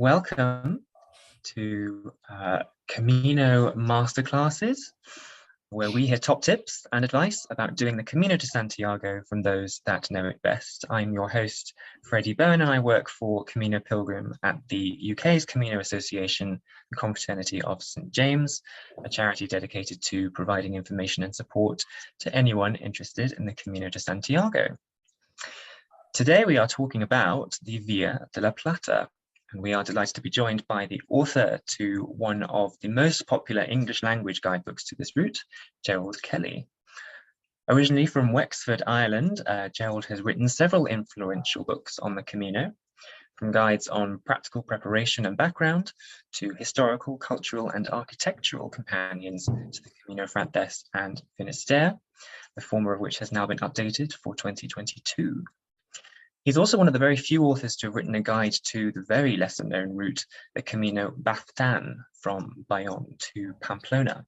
Welcome to Camino Masterclasses, where we hear top tips and advice about doing the Camino de Santiago from those that know it best. I'm your host, Freddie Bowen, and I work for Camino Pilgrim at the UK's Camino Association, the Confraternity of St. James, a charity dedicated to providing information and support to anyone interested in the Camino de Santiago. Today we are talking about the Via de la Plata, and we are delighted to be joined by the author to one of the most popular English language guidebooks to this route, Gerald Kelly. Originally from Wexford, Ireland, Gerald has written several influential books on the Camino, from guides on practical preparation and background to historical, cultural and architectural companions to the Camino Francés and Finisterre, the former of which has now been updated for 2022. He's also one of the very few authors to have written a guide to the very lesser known route, the Camino Baftan from Bayonne to Pamplona.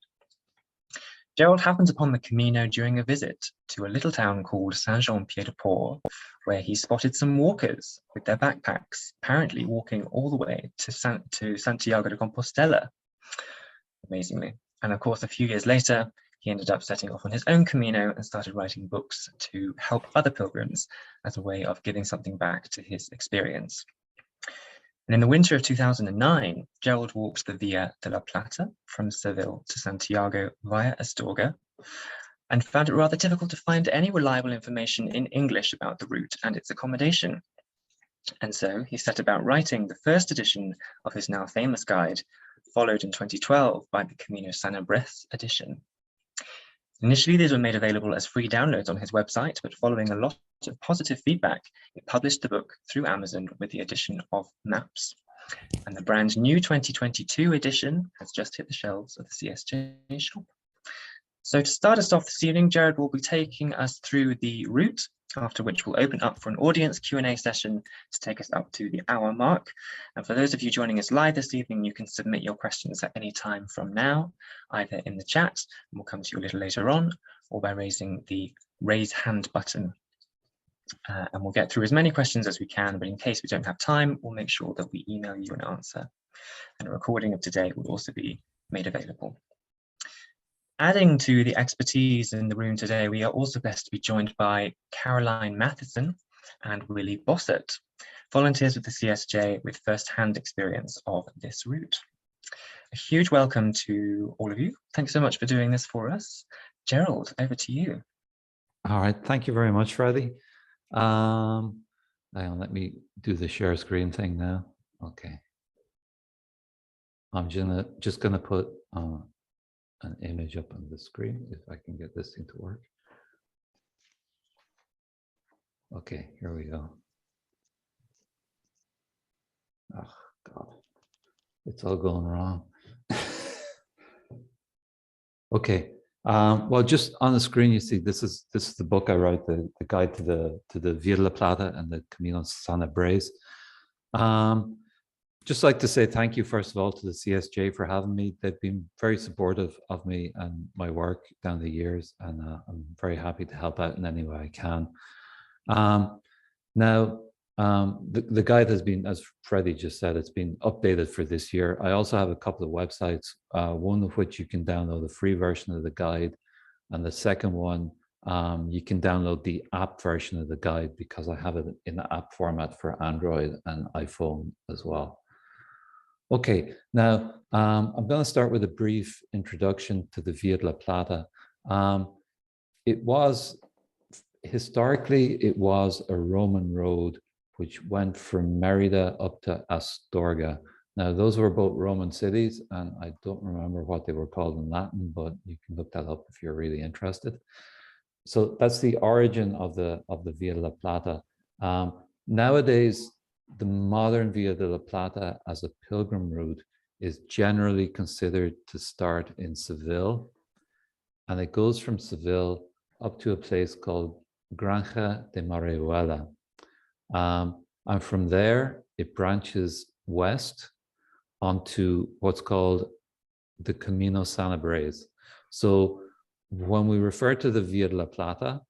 Gerald happens upon the Camino during a visit to a little town called Saint-Jean-Pied-de-Port, where he spotted some walkers with their backpacks, apparently walking all the way to Santiago de Compostela, amazingly. And of course, a few years later, he ended up setting off on his own Camino and started writing books to help other pilgrims as a way of giving something back to his experience. And in the winter of 2009, Gerald walked the Via de la Plata from Seville to Santiago via Astorga and found it rather difficult to find any reliable information in English about the route and its accommodation. And so he set about writing the first edition of his now famous guide, followed in 2012 by the Camino Sanabrés edition. Initially, these were made available as free downloads on his website, but following a lot of positive feedback, he published the book through Amazon with the addition of maps. And the brand new 2022 edition has just hit the shelves of the CSJ shop. So to start us off this evening, Gerald will be taking us through the route, after which we'll open up for an audience Q&A session to take us up to the hour mark. And for those of you joining us live this evening, you can submit your questions at any time from now, either in the chat, and we'll come to you a little later on, or by raising the raise hand button. And we'll get through as many questions as we can, but in case we don't have time, we'll make sure that we email you an answer. And a recording of today will also be made available. Adding to the expertise in the room today, we are also blessed to be joined by Caroline Matheson and Willie Bossert, volunteers with the CSJ with first-hand experience of this route. A huge welcome to all of you. Thanks so much for doing this for us. Gerald, over to you. All right, thank you very much, Freddie. Hang on, let me do the share screen thing now. Okay. I'm just gonna put an image up on the screen, if I can get this thing to work. Okay, here we go. Oh, God, it's all going wrong. Okay, well, just on the screen, you see, this is the book I wrote, the guide to the Via de la Plata and the Camino Sanabrés. Just like to say thank you, first of all, to the CSJ for having me. They've been very supportive of me and my work down the years, and I'm very happy to help out in any way I can. The guide has been, as Freddie just said, it's been updated for this year. I also have a couple of websites, one of which you can download the free version of the guide, and the second one, you can download the app version of the guide because I have it in the app format for Android and iPhone as well. Okay, now I'm going to start with a brief introduction to the Via de la Plata. Historically, it was a Roman road which went from Mérida up to Astorga. Now, those were both Roman cities, and I don't remember what they were called in Latin, but you can look that up if you're really interested. So that's the origin of the Via de la Plata. Nowadays, the modern Via de la Plata as a pilgrim route is generally considered to start in Seville, and it goes from Seville up to a place called Granja de Marihuela. And from there, it branches west onto what's called the Camino Sanabrés. So when we refer to the Via de la Plata,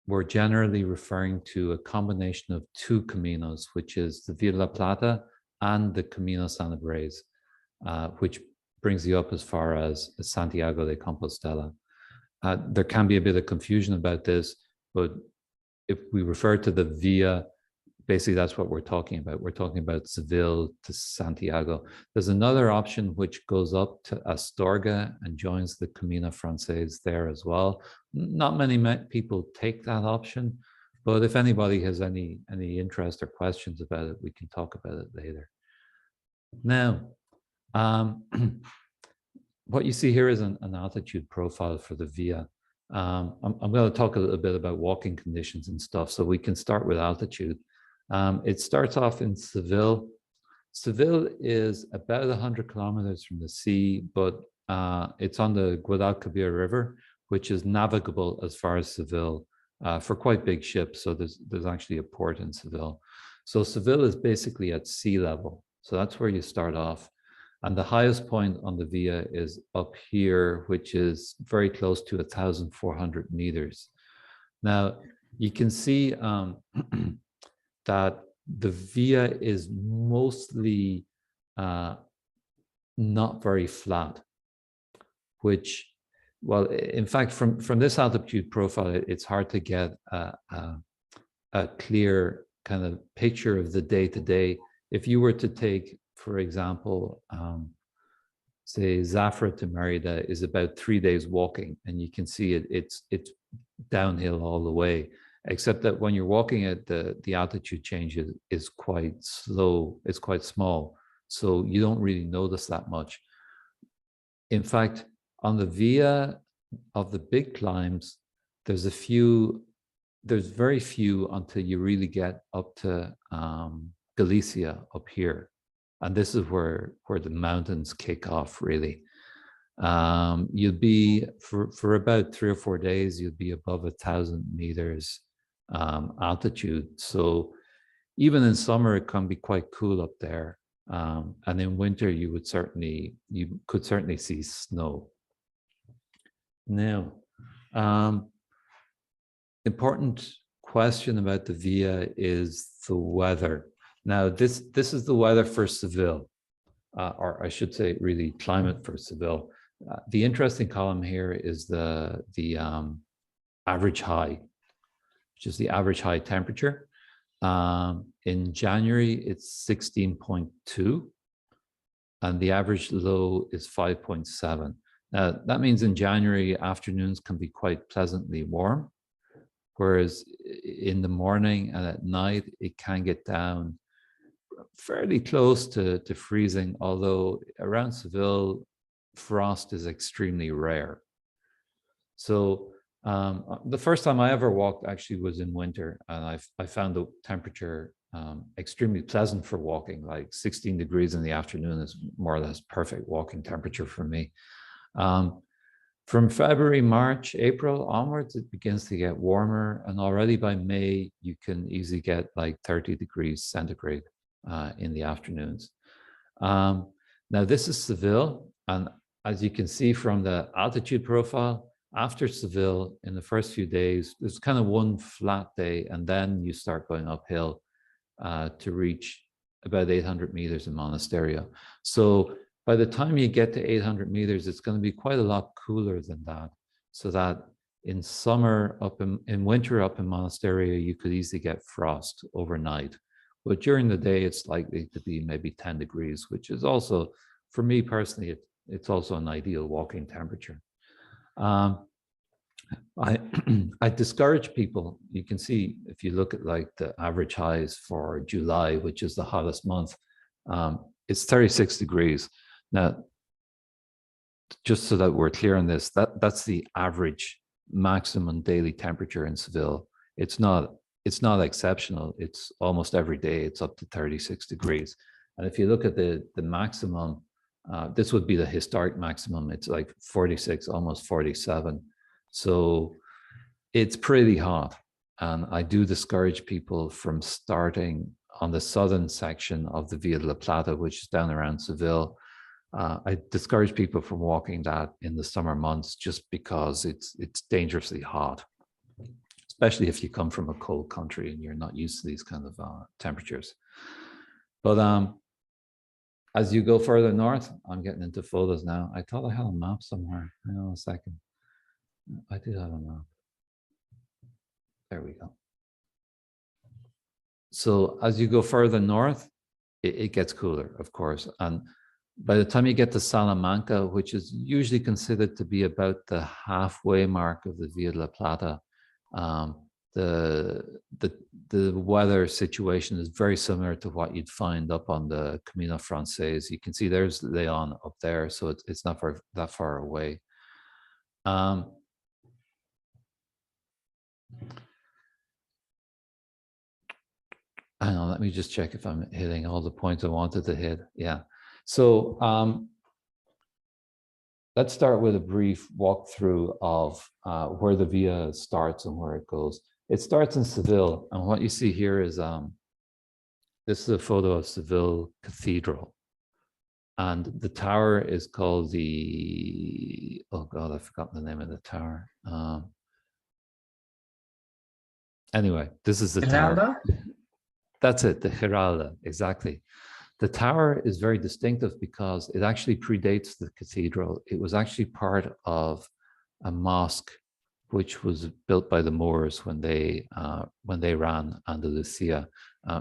we're generally referring to a combination of two caminos, which is the Via de la Plata and the Camino Sanabrés, which brings you up as far as Santiago de Compostela. There can be a bit of confusion about this, but if we refer to the via, basically that's what we're talking about. We're talking about Seville to Santiago. There's another option which goes up to Astorga and joins the Camino Francés there as well. Not many people take that option, but if anybody has any interest or questions about it, we can talk about it later. Now, what you see here is an altitude profile for the via. I'm going to talk a little bit about walking conditions and stuff, so we can start with altitude. It starts off in Seville. Seville is about 100 kilometers from the sea, but it's on the Guadalquivir River, which is navigable as far as Seville for quite big ships. So there's actually a port in Seville. So Seville is basically at sea level. So that's where you start off. And the highest point on the via is up here, which is very close to 1,400 meters. Now, you can see that the via is mostly not very flat, which, well, in fact, from this altitude profile, it's hard to get a clear kind of picture of the day-to-day. If you were to take, for example, say Zafra to Mérida is about 3 days walking, and you can see it's downhill all the way, except that when you're walking it, the altitude change is quite slow, it's quite small, so you don't really notice that much. In fact, on the via of the big climbs, there's very few until you really get up to Galicia up here. And this is where the mountains kick off, really. You'll be, for about 3 or 4 days, you'll be above 1,000 meters altitude. So even in summer, it can be quite cool up there. And in winter, you could certainly see snow. Now, important question about the via is the weather. Now, this is the weather for Seville, or I should say, really climate for Seville. The interesting column here is the average high, which is the average high temperature. In January, it's 16.2, and the average low is 5.7. Now, that means in January, afternoons can be quite pleasantly warm, whereas in the morning and at night, it can get down fairly close to freezing, although around Seville, frost is extremely rare. So the first time I ever walked actually was in winter, and I found the temperature extremely pleasant for walking. Like 16 degrees in the afternoon is more or less perfect walking temperature for me. From February, March, April onwards, it begins to get warmer, and already by May, you can easily get like 30 degrees centigrade in the afternoons. Now, this is Seville, and as you can see from the altitude profile, after Seville, in the first few days, there's kind of one flat day, and then you start going uphill to reach about 800 meters in Monasterio. So by the time you get to 800 meters, it's going to be quite a lot cooler than that. So that in summer, in winter up in Monasterio, you could easily get frost overnight. But during the day, it's likely to be maybe 10 degrees, which is also, for me personally, it's also an ideal walking temperature. I discourage people. You can see if you look at like the average highs for July, which is the hottest month, it's 36 degrees. Now, just so that we're clear on this, that's the average maximum daily temperature in Seville. It's not exceptional. It's almost every day it's up to 36 degrees. And if you look at the maximum, this would be the historic maximum. It's like 46, almost 47. So it's pretty hot. And I do discourage people from starting on the southern section of the Via de la Plata, which is down around Seville. I discourage people from walking that in the summer months just because it's dangerously hot, especially if you come from a cold country and you're not used to these kind of temperatures. But as you go further north, I'm getting into photos now. I thought I had a map somewhere. Hang on a second. I did have a map. There we go. So as you go further north, it gets cooler, of course. And by the time you get to Salamanca, which is usually considered to be about the halfway mark of the Via de la Plata, the weather situation is very similar to what you'd find up on the Camino Francés. You can see there's Leon up there, so it's not that far away. Hang on, let me just check if I'm hitting all the points I wanted to hit. Yeah. So let's start with a brief walkthrough of where the Via starts and where it goes. It starts in Seville, and what you see here is this is a photo of Seville Cathedral, and the tower is called the, oh God, I've forgotten the name of the tower. Anyway, this is the Giralda? tower. That's it, the Giralda, exactly. The tower is very distinctive because it actually predates the cathedral. It was actually part of a mosque which was built by the Moors when they ran Andalusia.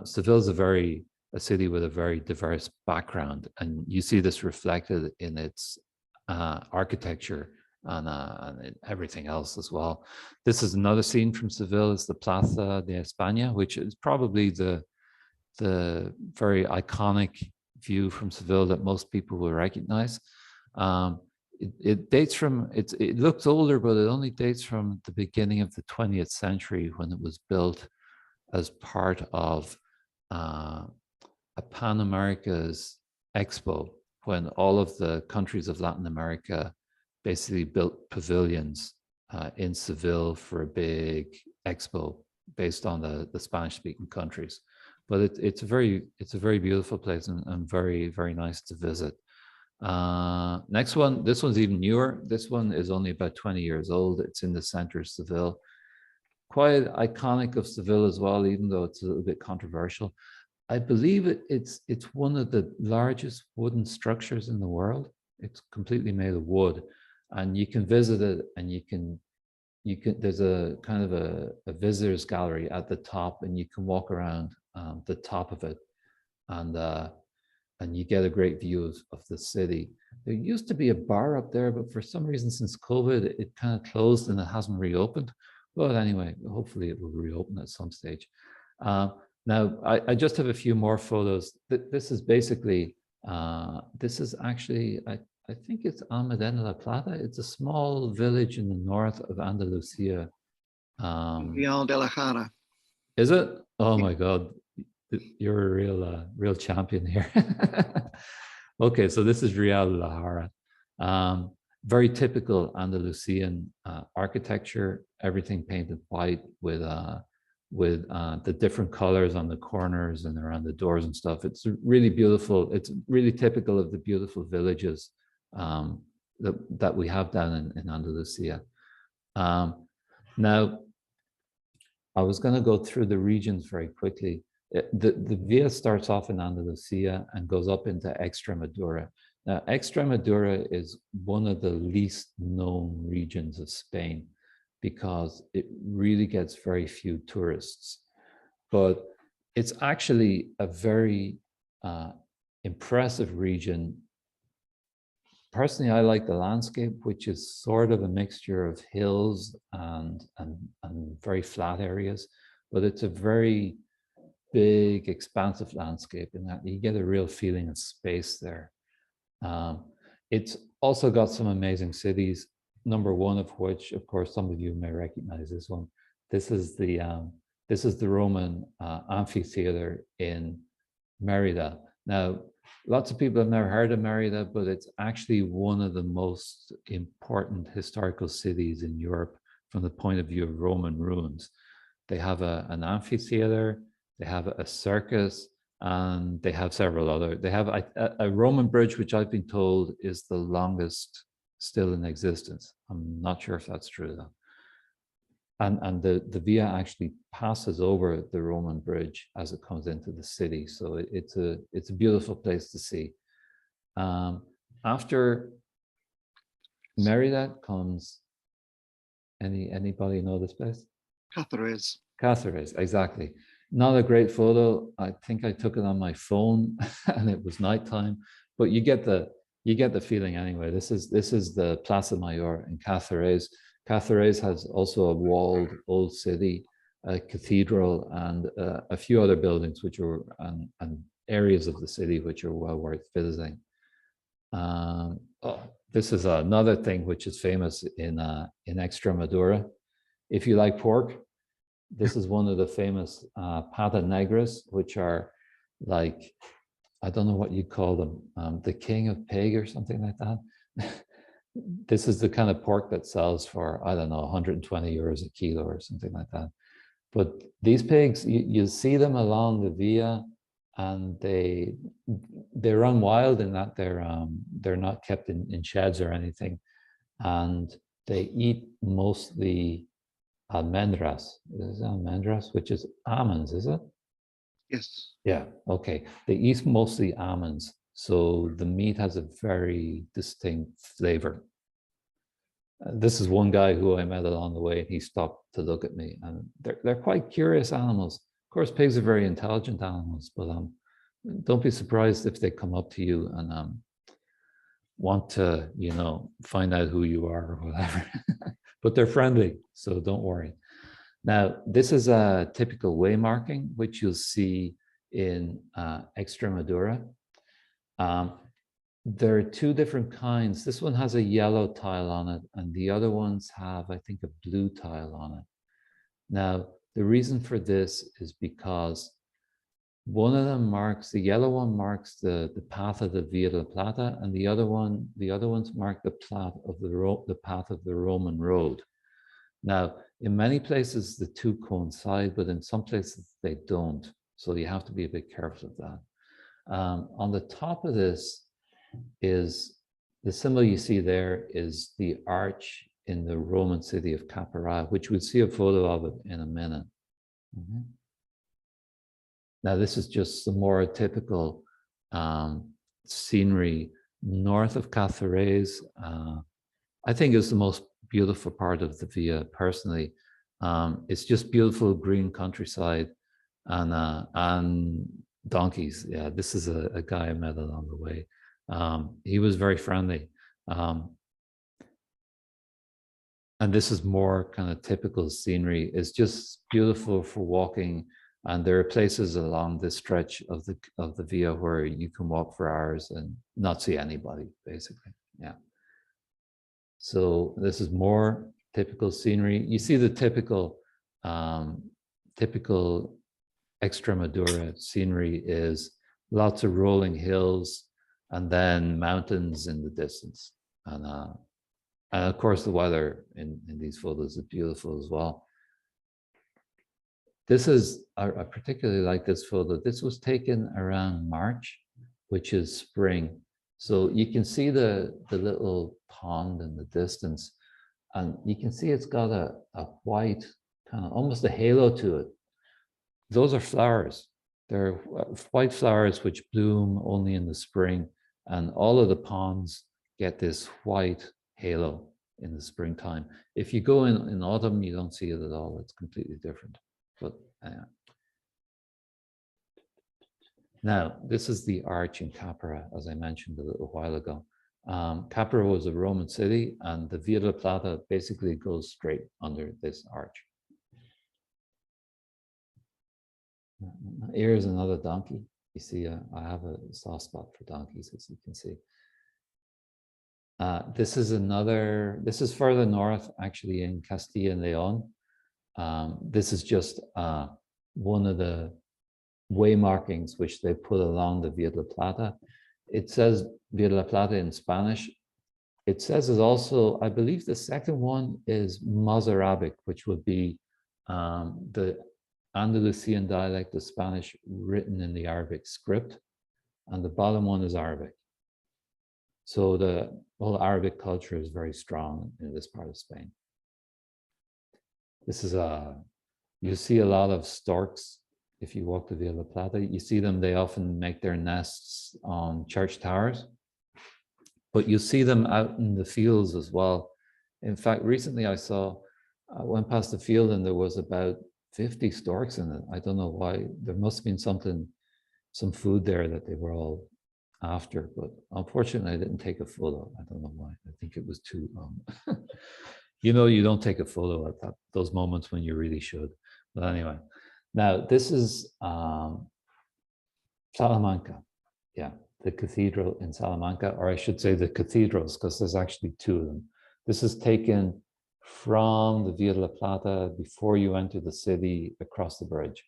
Seville is a city with a very diverse background, and you see this reflected in its architecture and everything else as well. This is another scene from Seville. It's the Plaza de España, which is probably the very iconic view from Seville that most people will recognize. It dates from, it looks older, but it only dates from the beginning of the 20th century when it was built as part of a Pan America's Expo, when all of the countries of Latin America basically built pavilions in Seville for a big expo based on the Spanish-speaking countries. But it's a very beautiful place and very, very nice to visit. Next one, this one's even newer. This one is only about 20 years old. It's in the center of Seville. Quite iconic of Seville as well, even though it's a little bit controversial. I believe it's one of the largest wooden structures in the world. It's completely made of wood, and you can visit it, and you can there's a kind of a visitors gallery at the top, and you can walk around the top of it, and you get a great view of the city. There used to be a bar up there, but for some reason since COVID, it kind of closed and it hasn't reopened. But anyway, hopefully it will reopen at some stage. Now, I just have a few more photos. This is basically, this is actually, I think it's Almudena La Plata. It's a small village in the north of Andalusia. Real de la Jara. Is it? Oh my God, you're a real champion here. Okay, so this is Real de la Jara. Very typical Andalusian architecture, everything painted white with the different colors on the corners and around the doors and stuff. It's really beautiful. It's really typical of the beautiful villages that we have down in Andalusia. Now, I was going to go through the regions very quickly. The Via starts off in Andalusia and goes up into Extremadura. Now, Extremadura is one of the least known regions of Spain because it really gets very few tourists. But it's actually a very impressive region. Personally, I like the landscape, which is sort of a mixture of hills and very flat areas, but it's a very big, expansive landscape in that you get a real feeling of space there. It's also got some amazing cities, number one of which, of course, some of you may recognize this one. This is the Roman amphitheater in Mérida. Now, lots of people have never heard of Mérida, but it's actually one of the most important historical cities in Europe from the point of view of Roman ruins. They have an amphitheater, they have a circus, and they have several other. They have a Roman bridge, which I've been told is the longest still in existence. I'm not sure if that's true though. And the Via actually passes over the Roman bridge as it comes into the city. So it's a beautiful place to see. After Mérida comes, anybody know this place? Cáceres. Cáceres, exactly. Not a great photo. I think I took it on my phone and it was nighttime, but you get the feeling anyway. This is the Plaza Mayor in Cáceres. Cáceres has also a walled old city, a cathedral, and a few other buildings which are and areas of the city which are well worth visiting. This is another thing which is famous in Extremadura. If you like pork, this is one of the famous pata negras, which are like, I don't know what you call them, the king of pig or something like that. This is the kind of pork that sells for, I don't know, 120 euros a kilo or something like that. But these pigs, you see them along the via, and they run wild in that they're not kept in sheds or anything, and they eat mostly almendras. Is it almendras, which is almonds, is it? Yes. Yeah, okay. They eat mostly almonds, so the meat has a very distinct flavor. This is one guy who I met along the way, and he stopped to look at me, and they're quite curious animals. Of course, pigs are very intelligent animals, but don't be surprised if they come up to you and want to, find out who you are or whatever. But they're friendly, so don't worry. Now, this is a typical way marking, which you'll see in Extremadura. There are two different kinds. This one has a yellow tile on it, and the other ones have, I think, a blue tile on it. Now, the reason for this is because one of them the yellow one marks the path of the Via de la Plata, and the other ones mark the path of the Roman road. Now, in many places, the two coincide, but in some places they don't. So you have to be a bit careful of that. On the top of this is the symbol you see there is the arch in the Roman city of Caparra, which we'll see a photo of it in a minute. Now, this is just some more typical scenery north of Cáceres. I think it's the most beautiful part of the Via, personally. It's just beautiful green countryside and donkeys. Yeah, this is a guy I met along the way. He was very friendly. And this is more kind of typical scenery. It's just beautiful for walking. And there are places along this stretch of the Via where you can walk for hours and not see anybody, basically. Yeah. So this is more typical scenery. You see the typical Extremadura scenery is lots of rolling hills and then mountains in the distance. And of course, the weather in these photos is beautiful as well. This is, I particularly like this photo. This was taken around March, which is spring. So you can see the little pond in the distance, and you can see it's got a white, kind of almost a halo to it. Those are flowers. They're white flowers which bloom only in the spring, and all of the ponds get this white halo in the springtime. If you go in autumn, you don't see it at all. It's completely different. But now, this is the arch in Caparra, as I mentioned a little while ago. Caparra was a Roman city, and the Via de la Plata basically goes straight under this arch. Here's another donkey. You see, I have a soft spot for donkeys, as you can see. This is further north, actually, in Castilla and Leon. This is just one of the way markings which they put along the Via de la Plata. It says Via de la Plata in Spanish. It says it also, I believe the second one is Mozarabic, which would be the Andalucían dialect of Spanish written in the Arabic script. And the bottom one is Arabic. So the whole Arabic culture is very strong in this part of Spain. This is you see a lot of storks. If you walk the Via de la Plata, you see them, they often make their nests on church towers. but you see them out in the fields as well. In fact, recently I went past the field and there was about 50 storks in it. I don't know why. There must have been some food there that they were all after, but unfortunately I didn't take a photo. I don't know why. I think it was too you know, you don't take a photo at those moments when you really should. But anyway, now this is Salamanca. Yeah, the cathedral in Salamanca, or I should say the cathedrals, because there's actually two of them. This is taken from the Via de la Plata before you enter the city across the bridge.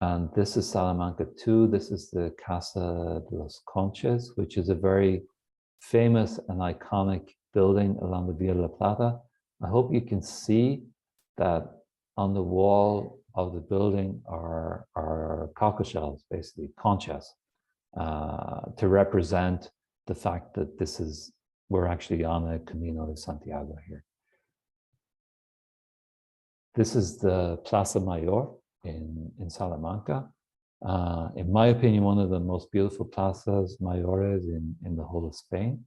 And this is Salamanca too. This is the Casa de los Conches, which is a very famous and iconic building along the Via de la Plata. I hope you can see that on the wall of the building are cockle shells, basically conchas, to represent the fact that we're actually on a Camino de Santiago here. This is the Plaza Mayor in Salamanca. In my opinion, one of the most beautiful plazas mayores in the whole of Spain.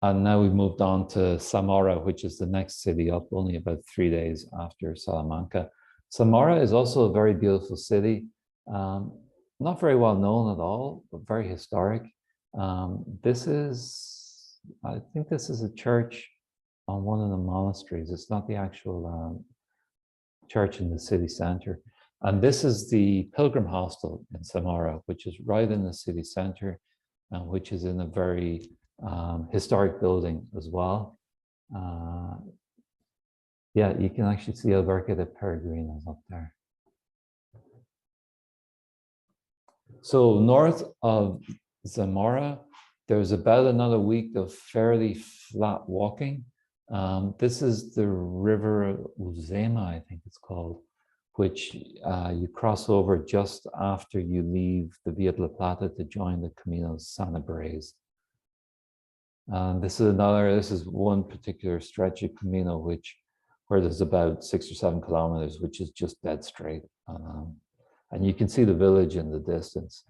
And now we've moved on to Zamora, which is the next city up, only about 3 days after Salamanca. Zamora is also a very beautiful city, not very well known at all, but very historic. I think this is a church on one of the monasteries. It's not the actual church in the city center. And this is the pilgrim hostel in Zamora, which is right in the city center, and which is in a very historic building as well. Yeah, you can actually see Alberca de Peregrinos up there. So north of Zamora, there's about another week of fairly flat walking. This is the river Uzema, I think it's called, which you cross over just after you leave the Via de la Plata to join the Camino Sanabrés. This is one particular stretch of Camino where there's about 6 or 7 kilometers, which is just dead straight. And you can see the village in the distance.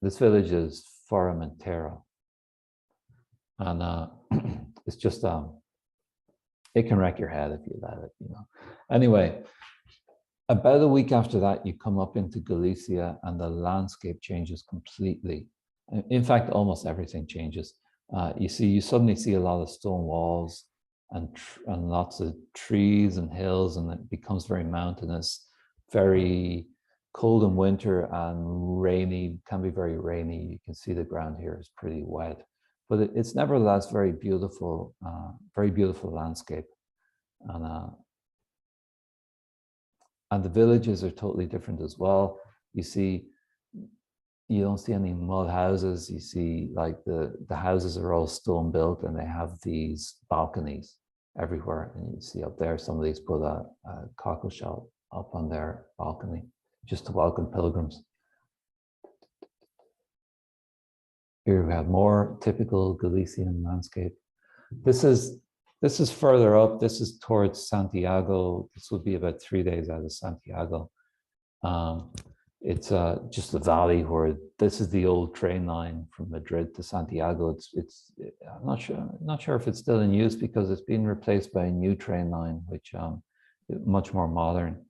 This village is Formentera. And it's just, it can wreck your head if you let it, you know. Anyway, about a week after that, you come up into Galicia and the landscape changes completely. In fact, almost everything changes. You suddenly see a lot of stone walls and lots of trees and hills, and it becomes very mountainous, very cold in winter and rainy, can be very rainy. You can see the ground here is pretty wet, but it's nevertheless very beautiful landscape. And the villages are totally different as well. You don't see any mud houses. You see like the houses are all stone built and they have these balconies everywhere. And you see up there, somebody's put a cockle shell up on their balcony just to welcome pilgrims. Here we have more typical Galician landscape. This is further up. This is towards Santiago. This will be about 3 days out of Santiago. It's just a valley where this is the old train line from Madrid to Santiago. I'm not sure if it's still in use because it's been replaced by a new train line, which is much more modern.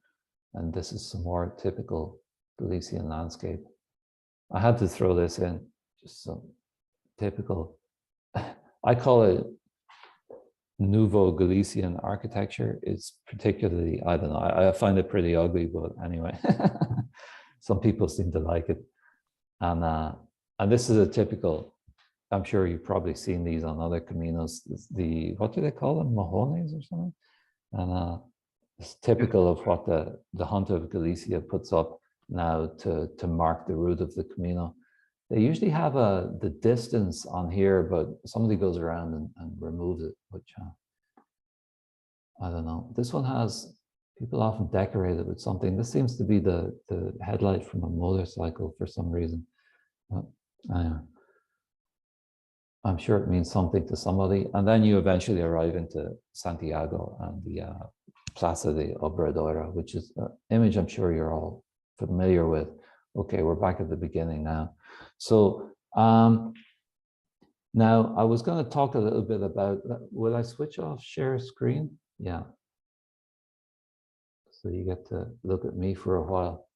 And this is some more typical Galician landscape. I had to throw this in, just some typical. I call it Nouveau Galician architecture. It's particularly, I don't know, I find it pretty ugly, but anyway. Some people seem to like it. And this is a typical, I'm sure you've probably seen these on other Caminos, what do they call them? Mojones or something? And it's typical of what the Junta of Galicia puts up now to mark the route of the Camino. They usually have the distance on here, but somebody goes around and removes it, which I don't know. This one has, people often decorate it with something. This seems to be the headlight from a motorcycle for some reason. Anyway, I'm sure it means something to somebody. And then you eventually arrive into Santiago and the Plaza de Obradora, which is an image I'm sure you're all familiar with, Okay, we're back at the beginning now. So now I was going to talk a little bit about, will I switch off share screen? Yeah. So you get to look at me for a while.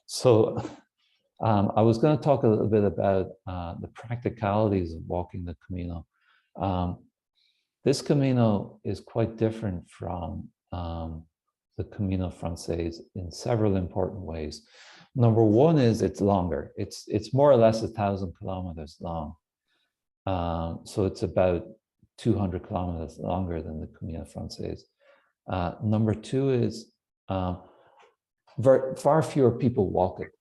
So I was going to talk a little bit about the practicalities of walking the Camino. This Camino is quite different from the Camino Francés in several important ways. Number one is it's longer. It's more or less 1,000 kilometers long. So it's about 200 kilometers longer than the Camino Francés. Number two is far fewer people walk it.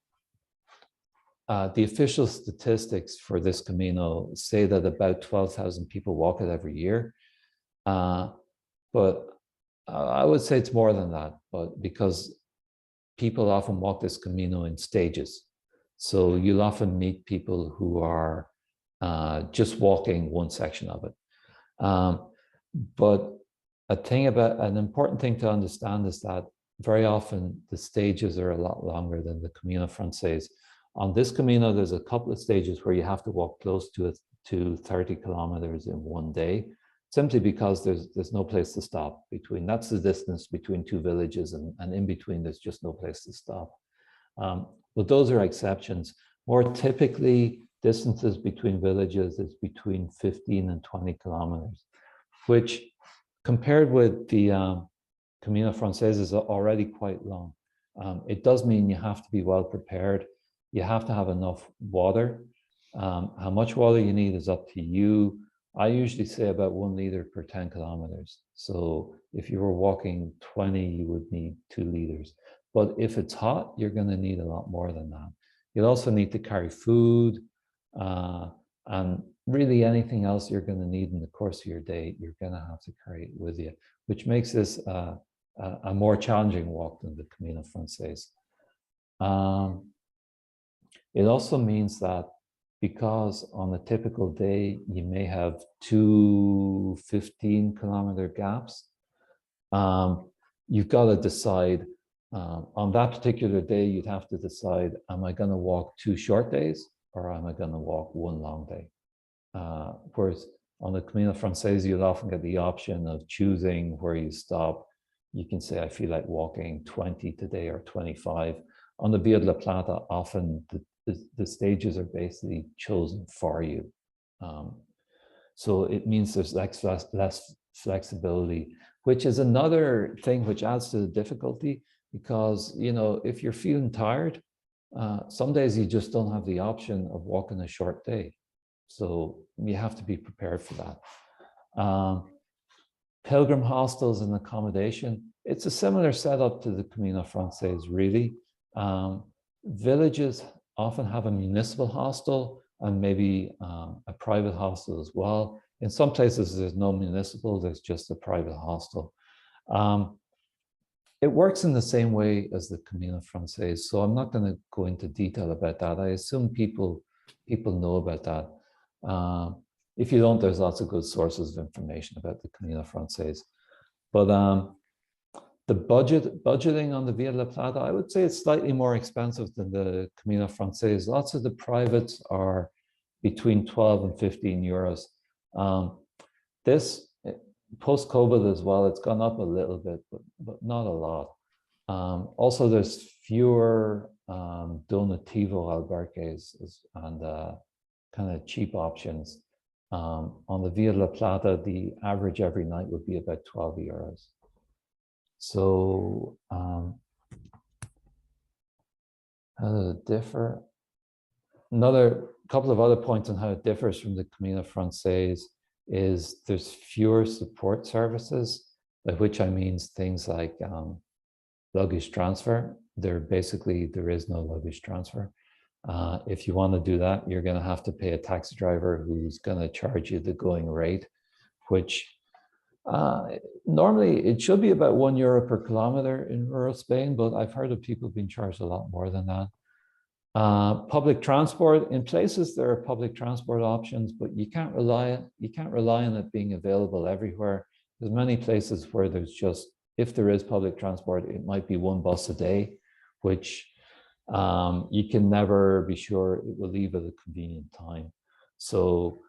The official statistics for this Camino say that about 12,000 people walk it every year. But I would say it's more than that, but because people often walk this Camino in stages. So you'll often meet people who are just walking one section of it. But an important thing to understand is that very often the stages are a lot longer than the Camino Francés. On this Camino, there's a couple of stages where you have to walk close to 30 kilometers in one day, simply because there's no place to stop between. That's the distance between two villages, and in between there's just no place to stop. But those are exceptions. More typically, distances between villages is between 15 and 20 kilometers, which compared with the Camino Francés is already quite long. It does mean you have to be well prepared. You have to have enough water. How much water you need is up to you. I usually say about 1 liter per 10 kilometers. So if you were walking 20, you would need 2 liters. But if it's hot, you're going to need a lot more than that. You'll also need to carry food and really anything else you're going to need in the course of your day, you're going to have to carry it with you, which makes this a more challenging walk than the Camino Francés. It also means that because on a typical day, you may have 2 15-kilometer gaps, you've got to decide, on that particular day, you'd have to decide, am I going to walk 2 short days or am I going to walk 1 long day? Whereas on the Camino Francés, you'll often get the option of choosing where you stop. You can say, I feel like walking 20 today or 25. On the Via de la Plata, often the stages are basically chosen for you. So it means there's less flexibility, which is another thing which adds to the difficulty, because, you know, if you're feeling tired, some days you just don't have the option of walking a short day. So you have to be prepared for that. Pilgrim hostels and accommodation, it's a similar setup to the Camino Francés, really. Villages often have a municipal hostel and maybe a private hostel as well. In some places, there's no municipal, there's just a private hostel. It works in the same way as the Camino Francés, so I'm not going to go into detail about that. I assume people know about that. If you don't, there's lots of good sources of information about the Camino Francés. But the budgeting on the Via de la Plata, I would say it's slightly more expensive than the Camino Francés. Lots of the privates are between 12 and 15 euros. This, post-COVID as well, it's gone up a little bit, but not a lot. Also, there's fewer donativo albergues and kind of cheap options. On the Via de la Plata, the average every night would be about 12 euros. So how does it differ? Another couple of other points on how it differs from the Camino Francés is there's fewer support services, by which I mean things like luggage transfer. There is no luggage transfer. If you want to do that, you're going to have to pay a taxi driver who's going to charge you the going rate, which normally it should be about €1 per kilometer in rural Spain, but I've heard of people being charged a lot more than that. Public transport, in places there are public transport options, but you can't rely on it being available everywhere. There's many places where there's just, if there is public transport, it might be 1 bus a day, which You can never be sure it will leave at a convenient time. So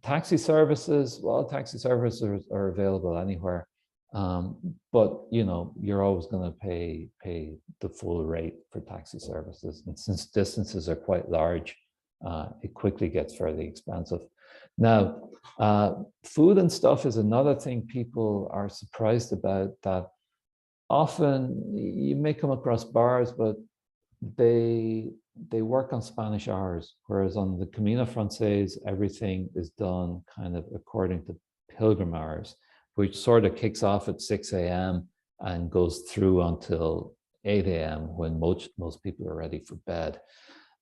taxi services, well, taxi services are available anywhere. But you know, you're always going to pay the full rate for taxi services. And since distances are quite large, it quickly gets fairly expensive. Now, food and stuff is another thing people are surprised about, that often you may come across bars, but they work on Spanish hours, whereas on the Camino Francés, everything is done kind of according to pilgrim hours, which sort of kicks off at 6 a.m. and goes through until 8 a.m. when most people are ready for bed.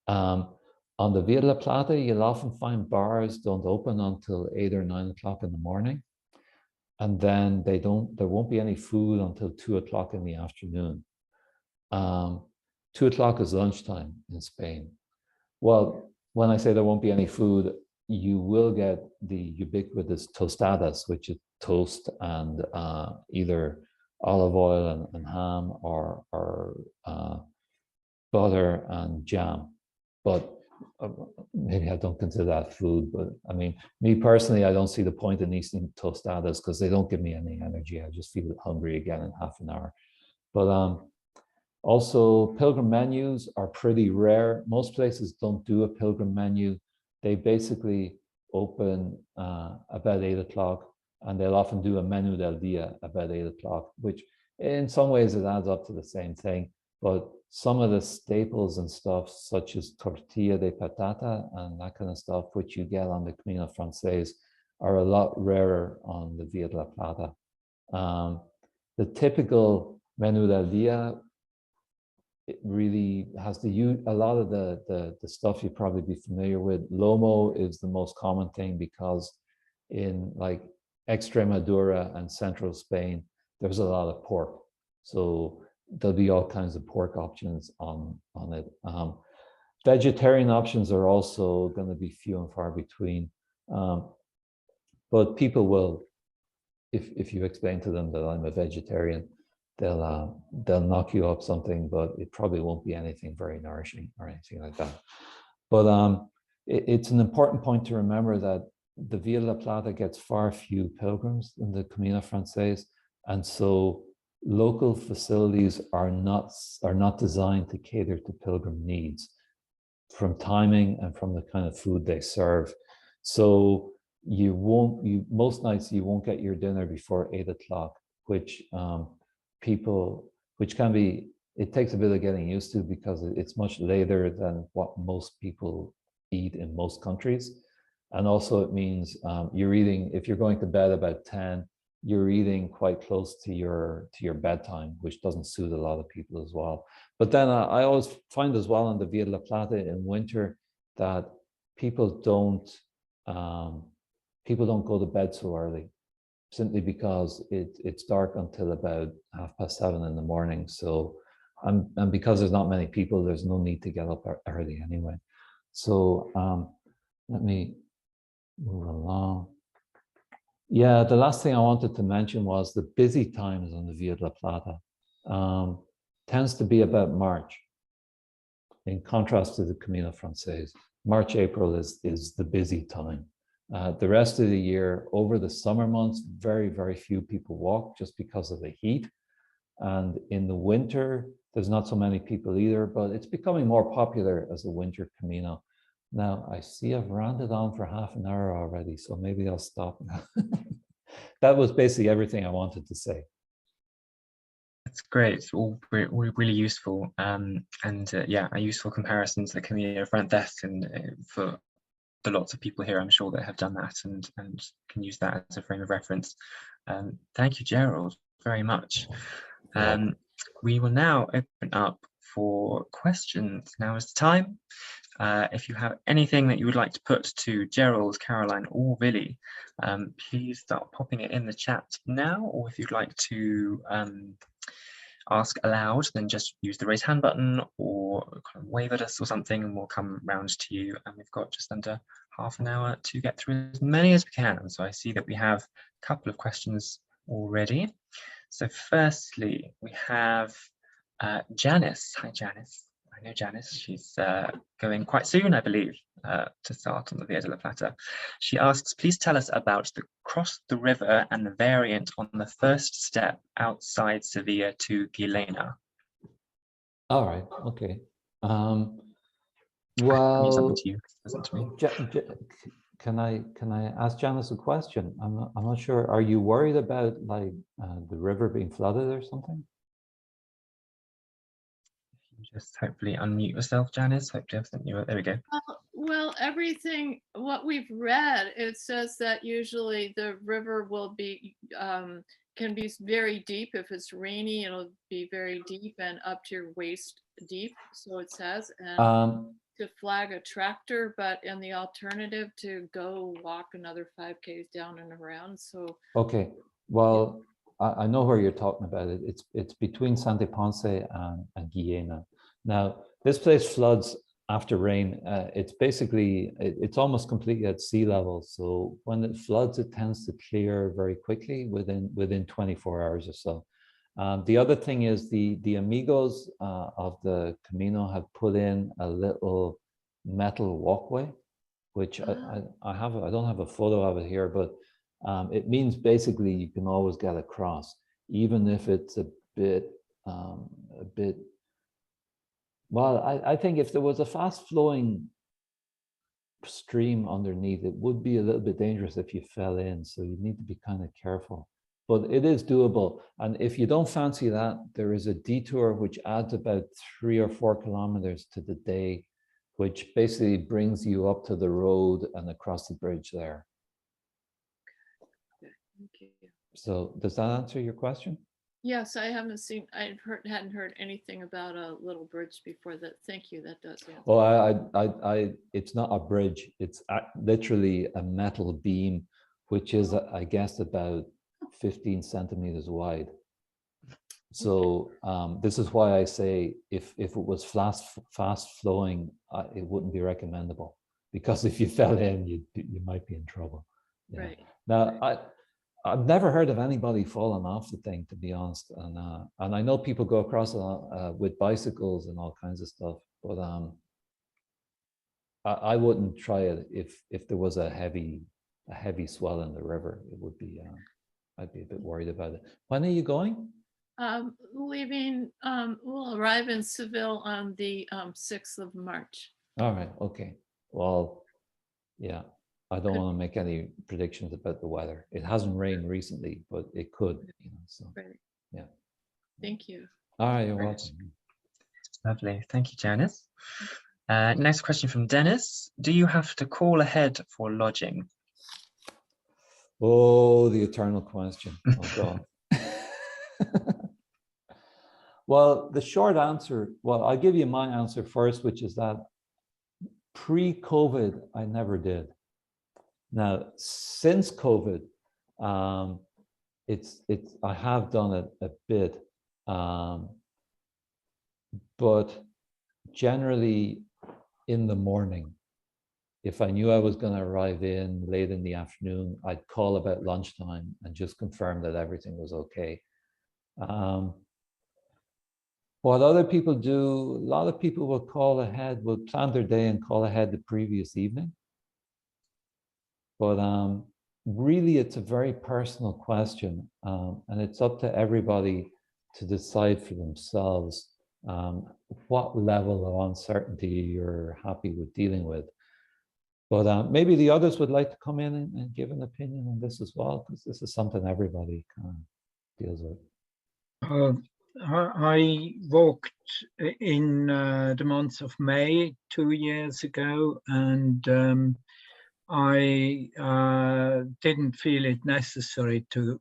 On the Via de la Plata, you'll often find bars don't open until 8 or 9 o'clock in the morning. And then there won't be any food until 2 o'clock in the afternoon. 2 o'clock is lunchtime in Spain. Well, when I say there won't be any food, you will get the ubiquitous tostadas, which is toast and either olive oil and ham, or butter and jam. But maybe I don't consider that food, but I mean, me personally, I don't see the point in eating tostadas because they don't give me any energy. I just feel hungry again in half an hour. But also, pilgrim menus are pretty rare. Most places don't do a pilgrim menu. They basically open about 8 o'clock, and they'll often do a menu del dia about 8 o'clock, which in some ways it adds up to the same thing. But some of the staples and stuff, such as tortilla de patata and that kind of stuff, which you get on the Camino Francés, are a lot rarer on the Via de la Plata. The typical menu del dia, it really has a lot of the stuff you'd probably be familiar with. Lomo is the most common thing because in like Extremadura and central Spain, there's a lot of pork. So there'll be all kinds of pork options on it. Vegetarian options are also going to be few and far between. But people will, if you explain to them that I'm a vegetarian, they'll knock you up something, but it probably won't be anything very nourishing or anything like that. But it's an important point to remember that the Via de la Plata gets far few pilgrims in the Camino Francés, and so local facilities are not designed to cater to pilgrim needs from timing and from the kind of food they serve. So most nights you won't get your dinner before 8 o'clock, which it takes a bit of getting used to because it's much later than what most people eat in most countries. And also it means you're eating, if you're going to bed about 10, you're eating quite close to your bedtime, which doesn't suit a lot of people as well. But then I always find as well on the Via de la Plata in winter that people don't go to bed so early, simply because it's dark until about 7:30 in the morning. So and because there's not many people, there's no need to get up early anyway. So let me move along. Yeah, the last thing I wanted to mention was the busy times on the Via de la Plata. Tends to be about March, in contrast to the Camino Francés. March, April is the busy time. The rest of the year, over the summer months, very, very few people walk just because of the heat. And in the winter, there's not so many people either, but it's becoming more popular as a winter Camino. Now, I see I've rounded on for half an hour already, so maybe I'll stop now. That was basically everything I wanted to say. That's great. It's all really useful, yeah, a useful comparison to the Camino Francés, and for the lots of people here, I'm sure that have done that and can use that as a frame of reference. Thank you, Gerald, very much. We will now open up for questions. Now is the time. If you have anything that you would like to put to Gerald, Caroline, or Billy, please start popping it in the chat now, or if you'd like to ask aloud, then just use the raise hand button or kind of wave at us or something, and we'll come round to you. And we've got just under half an hour to get through as many as we can. So I see that we have a couple of questions already. So firstly, we have Janice. Hi, Janice. I know Janice, she's going quite soon, I believe, to start on the Via de la Plata. She asks, please tell us about the cross the river and the variant on the first step outside Seville to Giralda. All right, okay. Well, something Well, to you, isn't to me. can I ask Janice a question? I'm not sure. Are you worried about like the river being flooded or something? Just hopefully unmute yourself, Janice. Hopefully I've sent you. There we go. Well, everything, what we've read, it says that usually the river will be, can be very deep. If it's rainy, it'll be very deep and up to your waist deep, so it says. And to flag a tractor, but in the alternative to go walk another 5Ks down and around. So okay, well, I know where you're talking about it. It's between Sante Ponce and Guiena. Now, this place floods after rain. It's basically, it's almost completely at sea level. So when it floods, it tends to clear very quickly within 24 hours or so. The other thing is the amigos of the Camino have put in a little metal walkway, which I don't have a photo of it here, but it means basically you can always get across, even if it's a bit, well, I think if there was a fast flowing stream underneath, it would be a little bit dangerous if you fell in. So you need to be kind of careful, but it is doable. And if you don't fancy that, there is a detour which adds about 3 or 4 kilometers to the day, which basically brings you up to the road and across the bridge there. thank you. So does that answer your question? Yes, I haven't seen, hadn't heard anything about a little bridge before that. Thank you, that does answer. Well, it's not a bridge. It's literally a metal beam, which is, I guess, about 15 centimeters wide. So this is why I say if it was fast flowing, it wouldn't be recommendable, because if you fell in, you might be in trouble. Yeah. Right. Now, I've never heard of anybody falling off the thing, to be honest, and I know people go across with bicycles and all kinds of stuff, but I wouldn't try it if there was a heavy swell in the river. It would be I'd be a bit worried about it. When are you going? Leaving, we'll arrive in Seville on the 6th of March. All right, okay. Well, yeah. I don't want to make any predictions about the weather. It hasn't rained recently, but it could, so right. Yeah. Thank you. All right, you're welcome. Lovely. Thank you, Janice. Next question from Dennis. Do you have to call ahead for lodging? Oh, the eternal question. Oh, God. Well, the short answer, well, I'll give you my answer first, which is that pre-COVID, I never did. Now, since COVID, I have done it a bit, but generally in the morning. If I knew I was going to arrive in late in the afternoon, I'd call about lunchtime and just confirm that everything was okay. What other people do, a lot of people will call ahead, will plan their day and call ahead the previous evening. But really, it's a very personal question, and it's up to everybody to decide for themselves what level of uncertainty you're happy with dealing with. But maybe the others would like to come in and give an opinion on this as well, because this is something everybody kind of deals with. I walked in the month of May 2 years ago, and I didn't feel it necessary to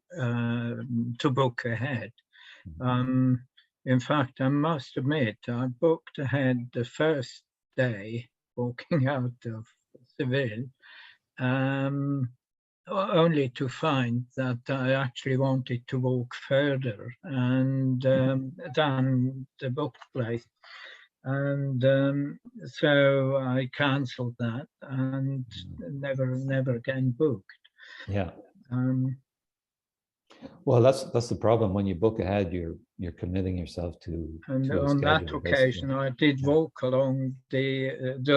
book ahead. In fact, I must admit, I booked ahead the first day walking out of Seville, only to find that I actually wanted to walk further and than the booked place. And so I cancelled that and never again booked. Yeah. Well, that's the problem. When you book ahead, you're committing yourself to And a on that schedule, occasion, basically. I did Yeah. walk along the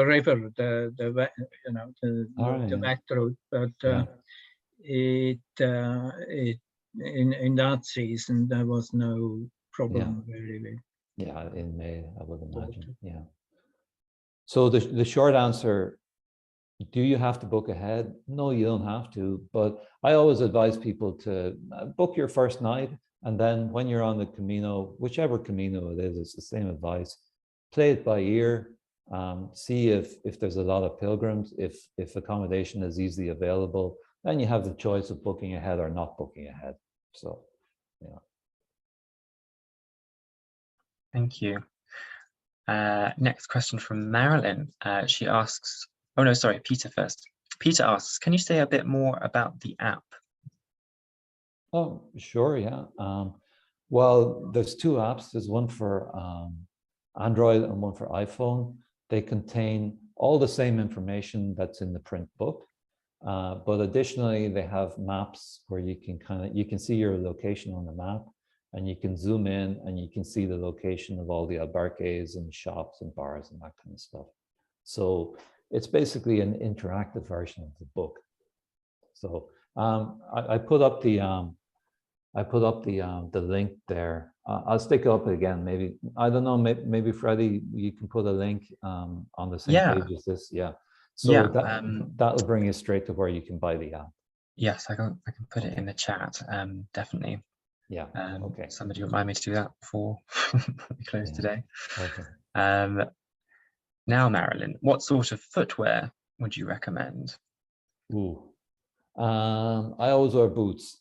river, you know, All right, the yeah. back road, but Yeah. it in that season there was no problem really. Yeah, in May, I would imagine. Water. Yeah. So the short answer, do you have to book ahead? No, you don't have to. But I always advise people to book your first night. And then when you're on the Camino, whichever Camino it is, it's the same advice. Play it by ear. See if there's a lot of pilgrims, if accommodation is easily available, then you have the choice of booking ahead or not booking ahead. So, yeah. Thank you. Next question from Marilyn. She asks, oh no, sorry, Peter first. Peter asks, can you say a bit more about the app? Oh, sure, yeah. Well, there's two apps. There's one for Android and one for iPhone. They contain all the same information that's in the print book, but additionally, they have maps where you can see your location on the map, and you can zoom in and you can see the location of all the albergues and shops and bars and that kind of stuff. So it's basically an interactive version of the book. So I put up the link there. I'll stick it up again. Maybe, I don't know. Maybe Freddie, you can put a link on the same page as this. Yeah. So Yeah, that'll bring you straight to where you can buy the app. yes, I can put it in the chat. Definitely. Yeah. Okay. Somebody remind me to do that before we close today. Okay. Now, Marilyn, what sort of footwear would you recommend? Ooh. I always wear boots,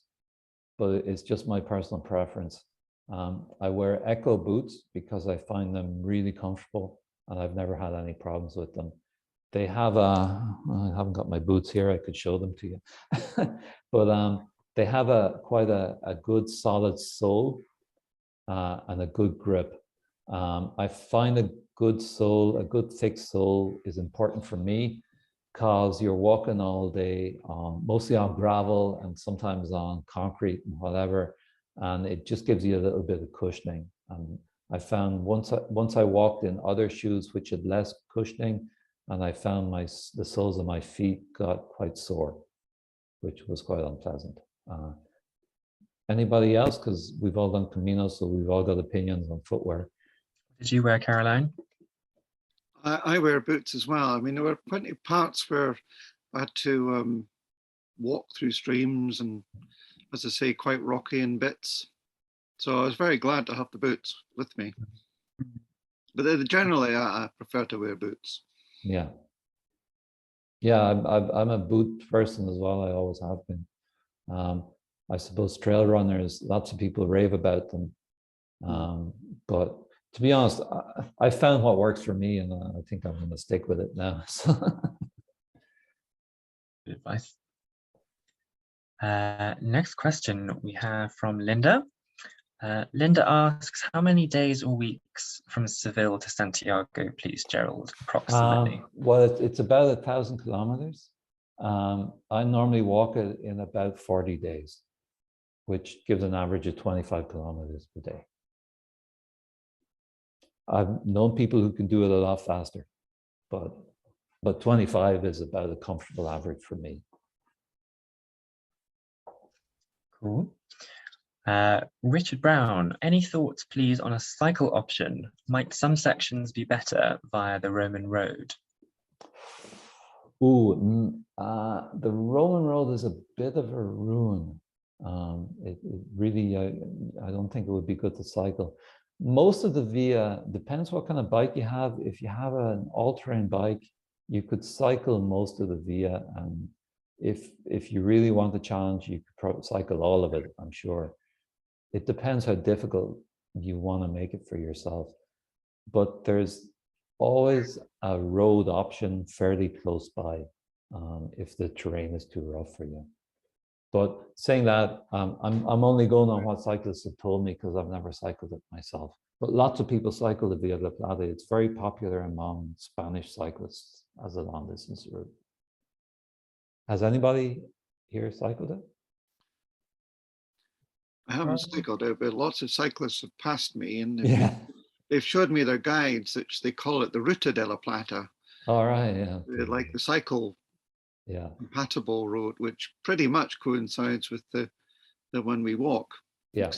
but it's just my personal preference. I wear Echo boots because I find them really comfortable and I've never had any problems with them. They have I haven't got my boots here, I could show them to you. But they have quite a good solid sole and a good grip. I find a good sole, a good thick sole is important for me because you're walking all day, mostly on gravel and sometimes on concrete and whatever, and it just gives you a little bit of cushioning. And I found once I walked in other shoes which had less cushioning, and I found the soles of my feet got quite sore, which was quite unpleasant. Anybody else? Because we've all done Caminos, so we've all got opinions on footwear. Did you wear, Caroline? I wear boots as well. I mean, there were plenty of parts where I had to walk through streams and, as I say, quite rocky in bits. So I was very glad to have the boots with me. But generally, I prefer to wear boots. Yeah. Yeah, I'm a boot person as well. I always have been. I suppose trail runners, lots of people rave about them. But to be honest, I found what works for me, and I think I'm going to stick with it now. Good advice. Next question we have from Linda. Linda asks, how many days or weeks from Seville to Santiago, please, Gerald, approximately? Well, it's about 1,000 kilometers. I normally walk it in about 40 days, which gives an average of 25 kilometers per day. I've known people who can do it a lot faster, but 25 is about a comfortable average for me. Cool. Richard Brown, any thoughts, please, on a cycle option? Might some sections be better via the Roman road? Ooh, the Roman road is a bit of a ruin. It really, I don't think it would be good to cycle. Most of the via, depends what kind of bike you have. If you have an all-terrain bike, you could cycle most of the via. And if you really want the challenge, you could probably cycle all of it, I'm sure. It depends how difficult you want to make it for yourself. But there's always a road option fairly close by if the terrain is too rough for you. But saying that, I'm only going on what cyclists have told me because I've never cycled it myself. But lots of people cycle the Via de Plata. It's very popular among Spanish cyclists as a long distance route. Has anybody here cycled it? I haven't cycled out, but lots of cyclists have passed me, and Yeah. they've showed me their guides, which they call it the Ruta de la Plata. All right. Yeah. Like the cycle Yeah. compatible road, which pretty much coincides with the one we walk. Yeah.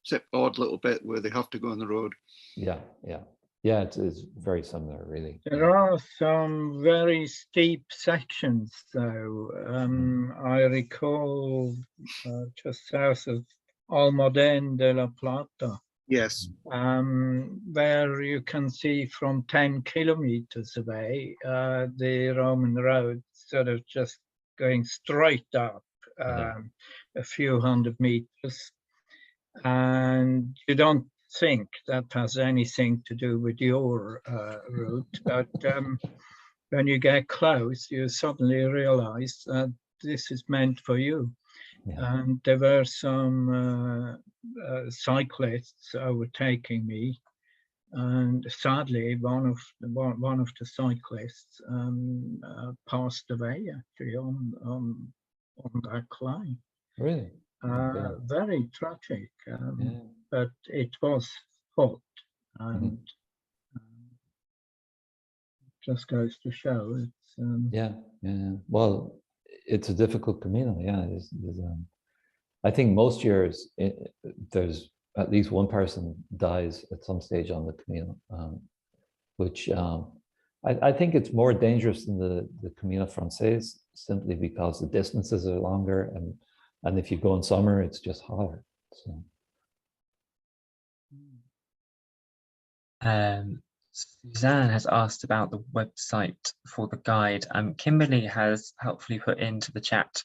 Except odd little bit where they have to go on the road. Yeah. Yeah. Yeah. It's very similar, really. There are some very steep sections, though. I recall just south of Almudena de la Plata, Yes. where you can see from 10 kilometers away the Roman road sort of just going straight up a few hundred meters. And you don't think that has anything to do with your route, but when you get close, you suddenly realize that this is meant for you. Yeah. And there were some cyclists overtaking me, and sadly, one of the cyclists passed away actually on that climb. Really? Okay. Very tragic, Yeah. but it was hot, and just goes to show it's. Yeah. Well, it's a difficult Camino. Yeah. I think most years there's at least one person dies at some stage on the Camino, which I think it's more dangerous than the Camino Francés, simply because the distances are longer, and if you go in summer, it's just hotter. So. Suzanne has asked about the website for the guide. Kimberly has helpfully put into the chat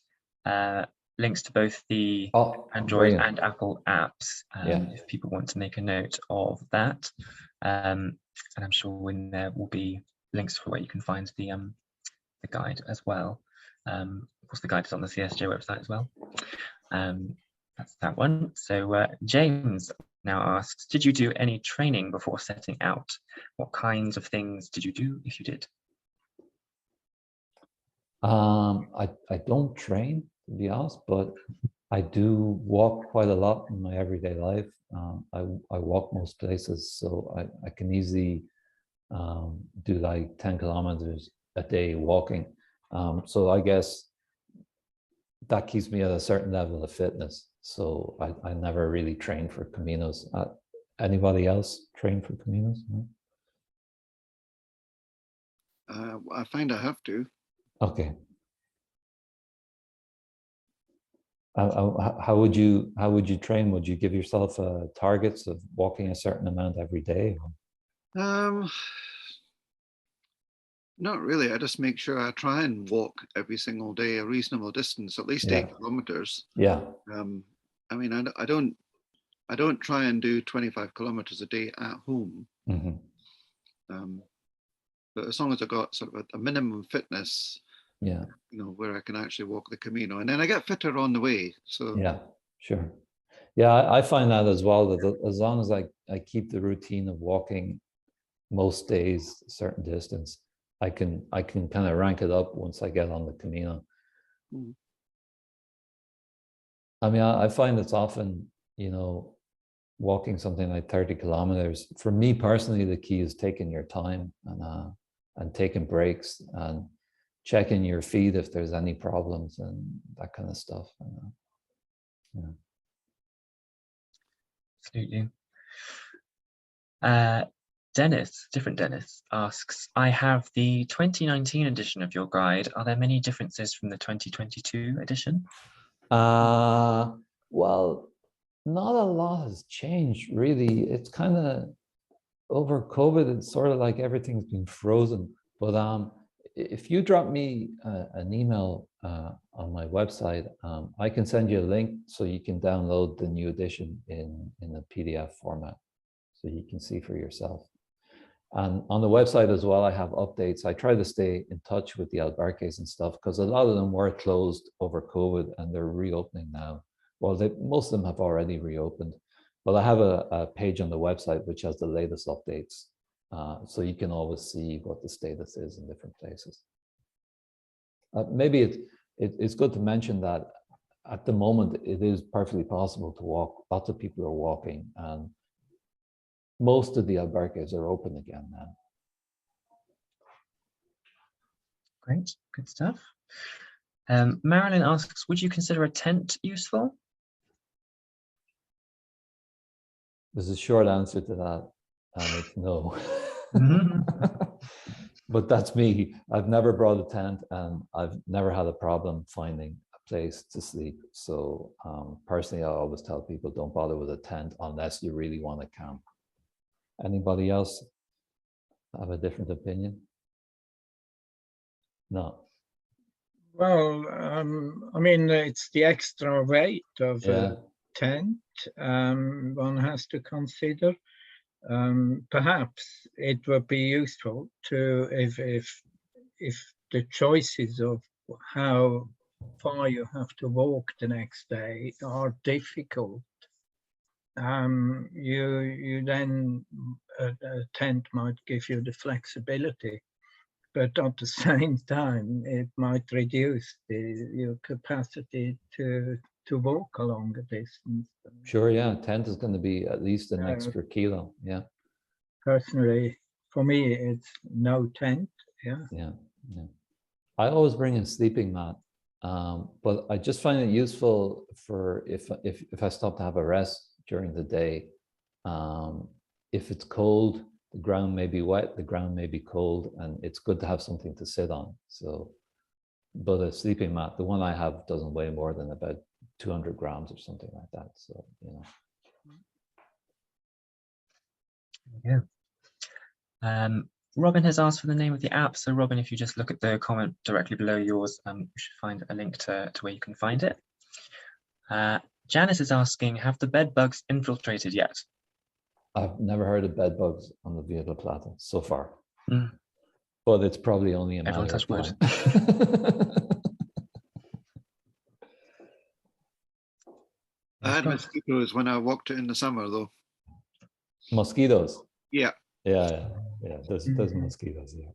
links to both the Android and Apple apps, if people want to make a note of that. And I'm sure in there will be links for where you can find the guide as well. Of course, the guide is on the CSJ website as well. That's that one. So James now asks, did you do any training before setting out? What kinds of things did you do, if you did? I don't train, to be honest, but I do walk quite a lot in my everyday life. I walk most places, so I can easily do like 10 kilometers a day walking. So I guess that keeps me at a certain level of fitness. So I never really trained for Caminos. Anybody else train for Caminos? No? I find I have to. Okay. How would you train? Would you give yourself targets of walking a certain amount every day? Not really. I just make sure I try and walk every single day a reasonable distance, at least 8 kilometers. Yeah. I mean, I don't try and do 25 kilometers a day at home. But as long as I got sort of a minimum fitness, where I can actually walk the Camino, and then I get fitter on the way. So yeah, sure. Yeah, I find that as well, that as long as I keep the routine of walking most days a certain distance, I can kind of rank it up once I get on the Camino. I mean, I find it's often, walking something like 30 kilometers. For me personally, the key is taking your time and taking breaks and checking your feet if there's any problems and that kind of stuff. Absolutely. Different Dennis asks, I have the 2019 edition of your guide. Are there many differences from the 2022 edition? Well, not a lot has changed, really. It's kind of, over COVID, it's sort of like everything's been frozen. But if you drop me an email on my website, I can send you a link so you can download the new edition in a PDF format, so you can see for yourself. And on the website as well, I have updates. I try to stay in touch with the albergues and stuff, because a lot of them were closed over COVID and they're reopening now. Well, most of them have already reopened, but I have a page on the website which has the latest updates. So you can always see what the status is in different places. Maybe it's good to mention that at the moment, it is perfectly possible to walk. Lots of people are walking, and most of the albergues are open again now. Great, good stuff. Marilyn asks, would you consider a tent useful? There's a short answer to that, and it's no. But that's me. I've never brought a tent, and I've never had a problem finding a place to sleep. So personally, I always tell people, don't bother with a tent unless you really want to camp. Anybody else have a different opinion? No. Well, I mean, it's the extra weight of Yeah. a tent one has to consider. Perhaps it would be useful to, if the choices of how far you have to walk the next day are difficult, you then a tent might give you the flexibility, but at the same time it might reduce your capacity to walk a longer distance. Sure, yeah. Tent is going to be at least an extra kilo. Yeah. Personally, for me, it's no tent. Yeah. Yeah. Yeah. I always bring a sleeping mat, but I just find it useful for if I stop to have a rest during the day. If it's cold, the ground may be wet, the ground may be cold, and it's good to have something to sit on. So, but a sleeping mat, the one I have doesn't weigh more than about 200 grams or something like that. So, you know. Yeah. Robin has asked for the name of the app. So Robin, if you just look at the comment directly below yours, you should find a link to where you can find it. Janice is asking, have the bed bugs infiltrated yet? I've never heard of bed bugs on the Via de Plata so far, but it's probably only a matter of time. I had mosquitoes when I walked it in the summer, though. Mosquitoes? Yeah. Yeah. There's mosquitoes, yeah.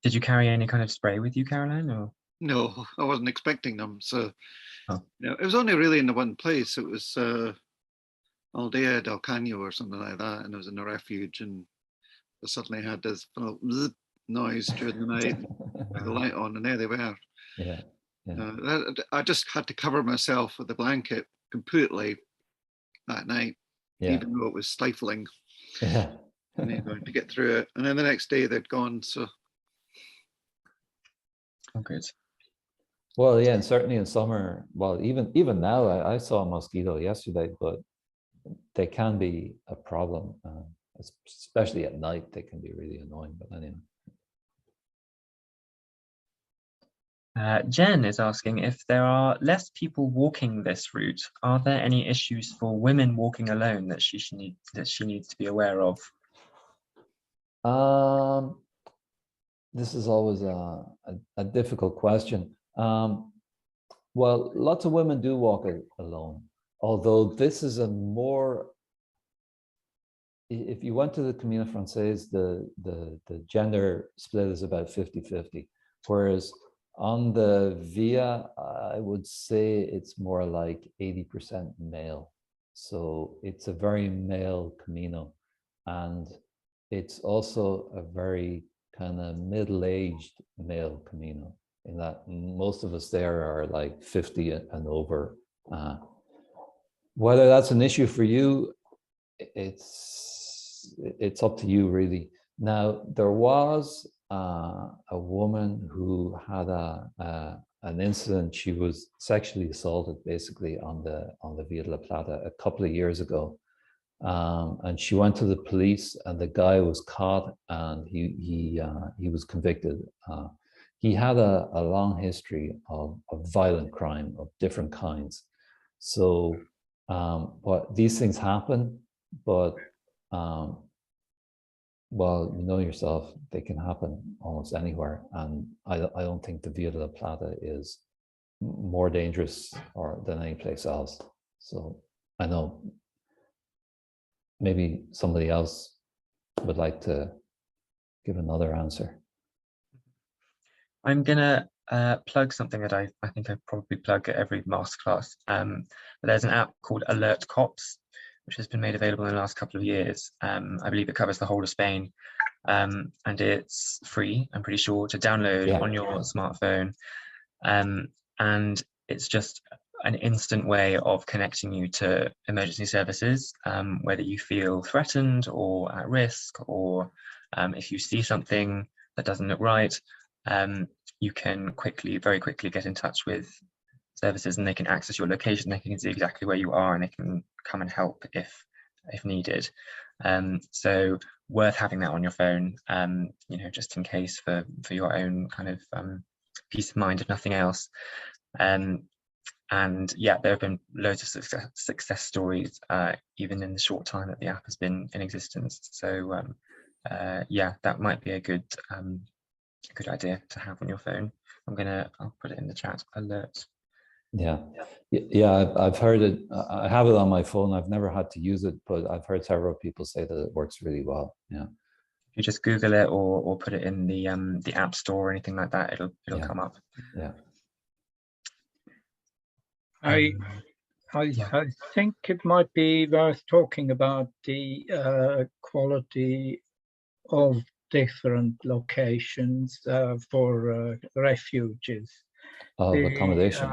Did you carry any kind of spray with you, Caroline? Or? No, I wasn't expecting them. So, oh. It was only really in the one place. It was Aldea del Caño or something like that, and it was in a refuge, and I suddenly had this noise during the night, with the light on, and there they were. Yeah. I just had to cover myself with the blanket completely that night, even though it was stifling. Yeah. To get through it, and then the next day they'd gone. So. Oh, good. Well, yeah, and certainly in summer. Well, even now, I saw a mosquito yesterday, but they can be a problem, especially at night. They can be really annoying. But anyway. Jen is asking, if there are less people walking this route, are there any issues for women walking alone that she needs to be aware of? This is always a difficult question. Well, lots of women do walk alone, although this is a more, if you went to the Camino Francés, the gender split is about 50-50, whereas on the Via, I would say it's more like 80% male. So it's a very male Camino, and it's also a very kind of middle-aged male Camino, in that most of us there are like 50 and over. Whether that's an issue for you, it's up to you, really. Now, there was a woman who had an incident. She was sexually assaulted, basically, on the Via de la Plata a couple of years ago. And she went to the police, and the guy was caught, and he was convicted. He had a long history of violent crime of different kinds. So, but these things happen, but well, you know yourself, they can happen almost anywhere. And I don't think the Via de la Plata is more dangerous than any place else. So I know maybe somebody else would like to give another answer. I'm gonna plug something that I think I probably plug at every masterclass. But there's an app called Alert Cops, which has been made available in the last couple of years. I believe it covers the whole of Spain, and it's free, I'm pretty sure, to download on your smartphone. And it's just an instant way of connecting you to emergency services, whether you feel threatened or at risk, or if you see something that doesn't look right, you can very quickly get in touch with services, and they can access your location. They can see exactly where you are, and they can come and help if needed. So worth having that on your phone, you know, just in case for your own kind of peace of mind, if nothing else. And yeah, there have been loads of success stories, even in the short time that the app has been in existence. So yeah, that might be a good idea to have on your phone. I'll put it in the chat. Alert. Yeah, I've heard it. I have it on my phone. I've never had to use it, but I've heard several people say that it works really well. Yeah. If you just Google it or put it in the App Store or anything like that, it'll come up. Yeah. I think it might be worth talking about the quality of different locations for refugees. Accommodation.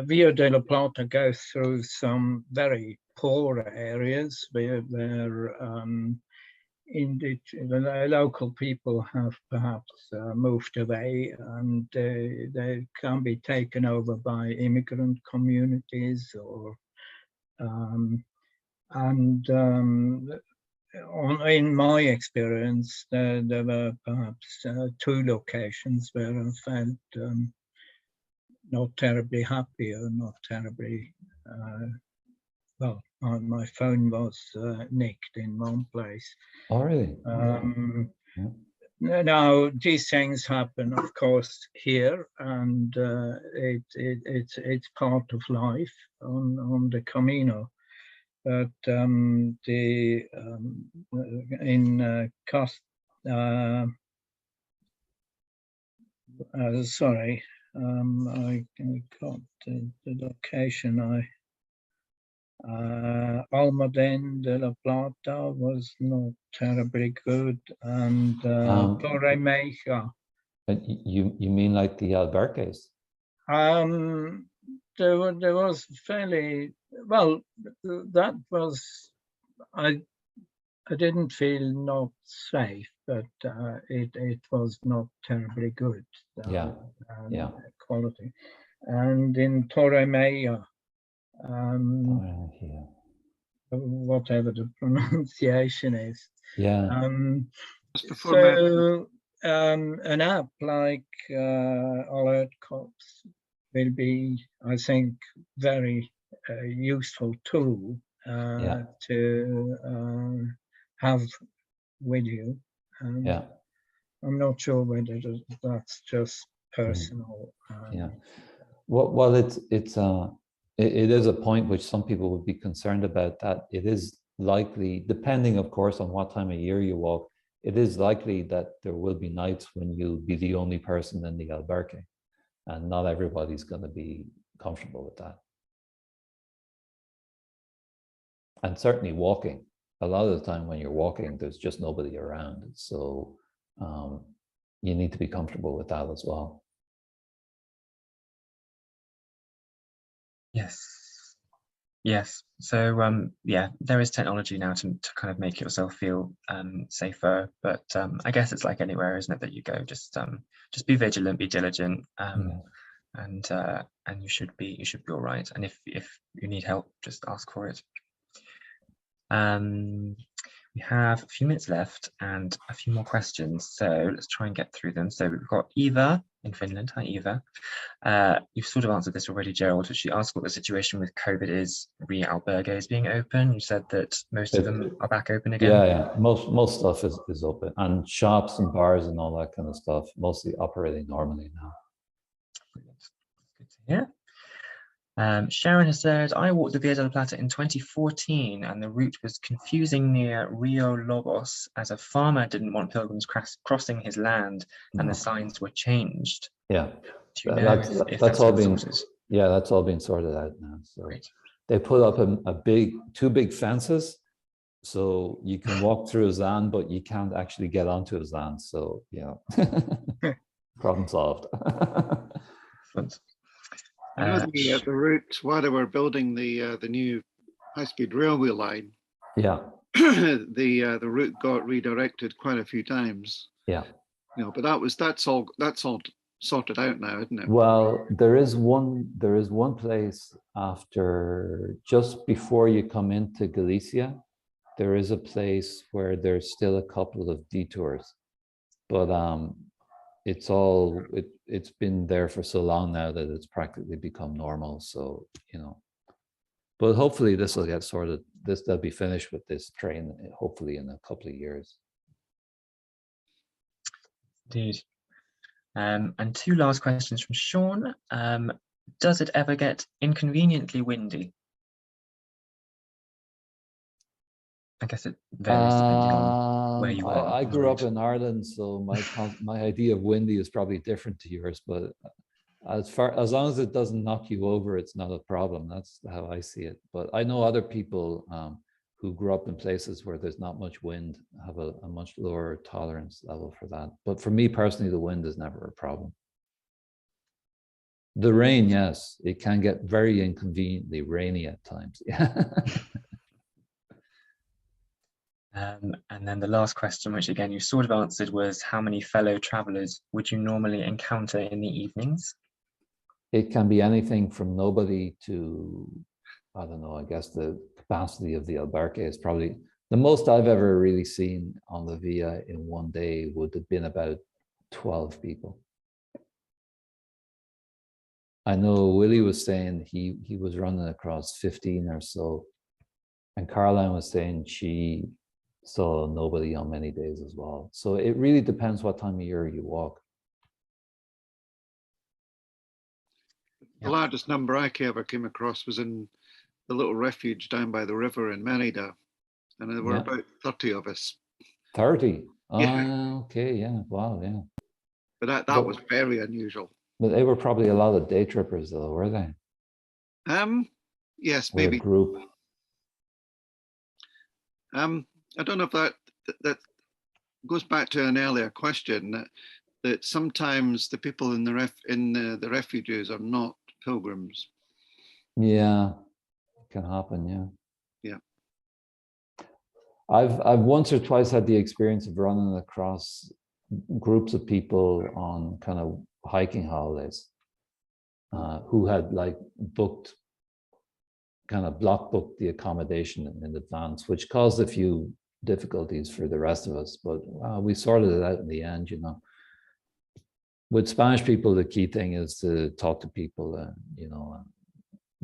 Via de la Plata goes through some very poor areas where the local people have perhaps moved away, and they can be taken over by immigrant communities, or in my experience, there were perhaps 2 locations where I felt not terribly happy, or not terribly well. My phone was nicked in one place. Oh, really? Now these things happen, of course, here, and it's part of life on the Camino. But sorry, I got the location. Almaden de la Plata was not terribly good, and Torremesa. You mean like the albergues? There was fairly well. That was I didn't feel not safe, but it was not terribly good. Quality. And in Torremesa, whatever the pronunciation is. So an app like Alert Cops will be, I think, very useful tool to have with you. I'm not sure whether that's just personal. Well, it is a point which some people would be concerned about, that it is likely, depending of course on what time of year you walk, it is likely that there will be nights when you'll be the only person in the albergue, and not everybody's going to be comfortable with that. And certainly walking, a lot of the time when you're walking, there's just nobody around. So you need to be comfortable with that as well. Yes. So yeah, there is technology now to kind of make yourself feel safer, but I guess it's like anywhere, isn't it, that you go, just be vigilant, be diligent, and you should be all right. And if you need help, just ask for it. We have a few minutes left and a few more questions, so let's try and get through them. So we've got Eva in Finland. Hi, Eva. You've sort of answered this already, Gerald. She asked what the situation with COVID is, albergues being open. You said that most of them are back open again. Yeah. Most stuff is open, and shops and bars and all that kind of stuff, mostly operating normally now. Brilliant. Good to hear. Sharon has said, I walked the Via de la Plata in 2014 and the route was confusing near Rio Lobos as a farmer didn't want pilgrims crossing his land and the signs were changed. Yeah, Do you know if that's all been been sorted? Yeah, that's all been sorted out now. So Great. they put up two big fences, so you can walk through a Zan, but you can't actually get onto a Zan. So yeah, problem solved. Excellent. I know the route while they were building the new high-speed railway line. Yeah. The route got redirected quite a few times. Yeah. You know, but that's all sorted out now, isn't it? Well, there is one place after, just before you come into Galicia, there is a place where there's still a couple of detours, but it's been there for so long now that it's practically become normal. So, you know, but hopefully this will get sorted. They'll be finished with this train, hopefully in a couple of years. Indeed. And two last questions from Sean. Does it ever get inconveniently windy? I guess it varies depending on where you are. I grew up in Ireland, so my idea of windy is probably different to yours, but as long as it doesn't knock you over, it's not a problem. That's how I see it. But I know other people who grew up in places where there's not much wind have a much lower tolerance level for that. But for me personally, the wind is never a problem. The rain, yes, it can get very inconveniently rainy at times. And then the last question, which again you sort of answered, was how many fellow travelers would you normally encounter in the evenings? It can be anything from nobody to, I don't know, I guess the capacity of the albergue is probably the most I've ever really seen on the Via in one day would have been about 12 people. I know Willie was saying he was running across 15 or so, and Caroline was saying she saw nobody on many days as well. So it really depends what time of year you walk. The largest number I ever came across was in the little refuge down by the river in Mérida, and there were about 30 of us. 30? Yeah. Okay, yeah, wow, yeah. But that was very unusual. But they were probably a lot of day trippers though, were they? Yes, Or a maybe. group. I don't know if that goes back to an earlier question that sometimes the people in the refuges are not pilgrims. Yeah, it can happen, yeah. Yeah. I've once or twice had the experience of running across groups of people on kind of hiking holidays who had like block booked the accommodation in advance, which caused a few difficulties for the rest of us, but we sorted it out in the end, you know. With Spanish people, the key thing is to talk to people and, you know,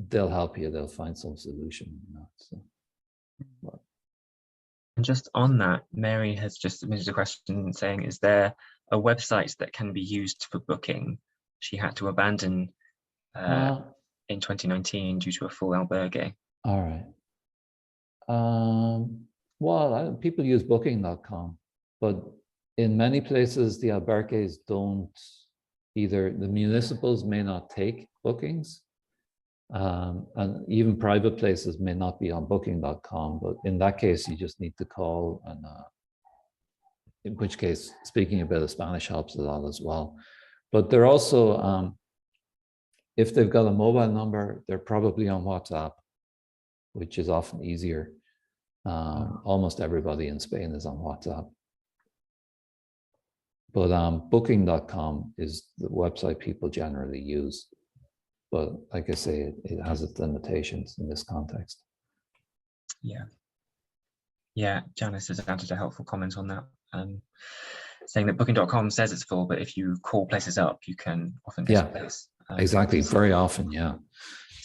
they'll help you, they'll find some solution, you know. So, and just on that, Mary has just submitted a question saying, is there a website that can be used for booking? She had to abandon in 2019 due to a full albergue. All right. Well, people use booking.com, but in many places, the albergues don't either, the municipals may not take bookings, and even private places may not be on booking.com, but in that case, you just need to call, and in which case, speaking a bit of Spanish helps a lot as well. But they're also, if they've got a mobile number, they're probably on WhatsApp, which is often easier. Almost everybody in Spain is on WhatsApp. But booking.com is the website people generally use. But like I say, it has its limitations in this context. Yeah. Yeah, Janice has added a helpful comment on that, saying that booking.com says it's full, but if you call places up, you can often get a place. Exactly, very often, yeah.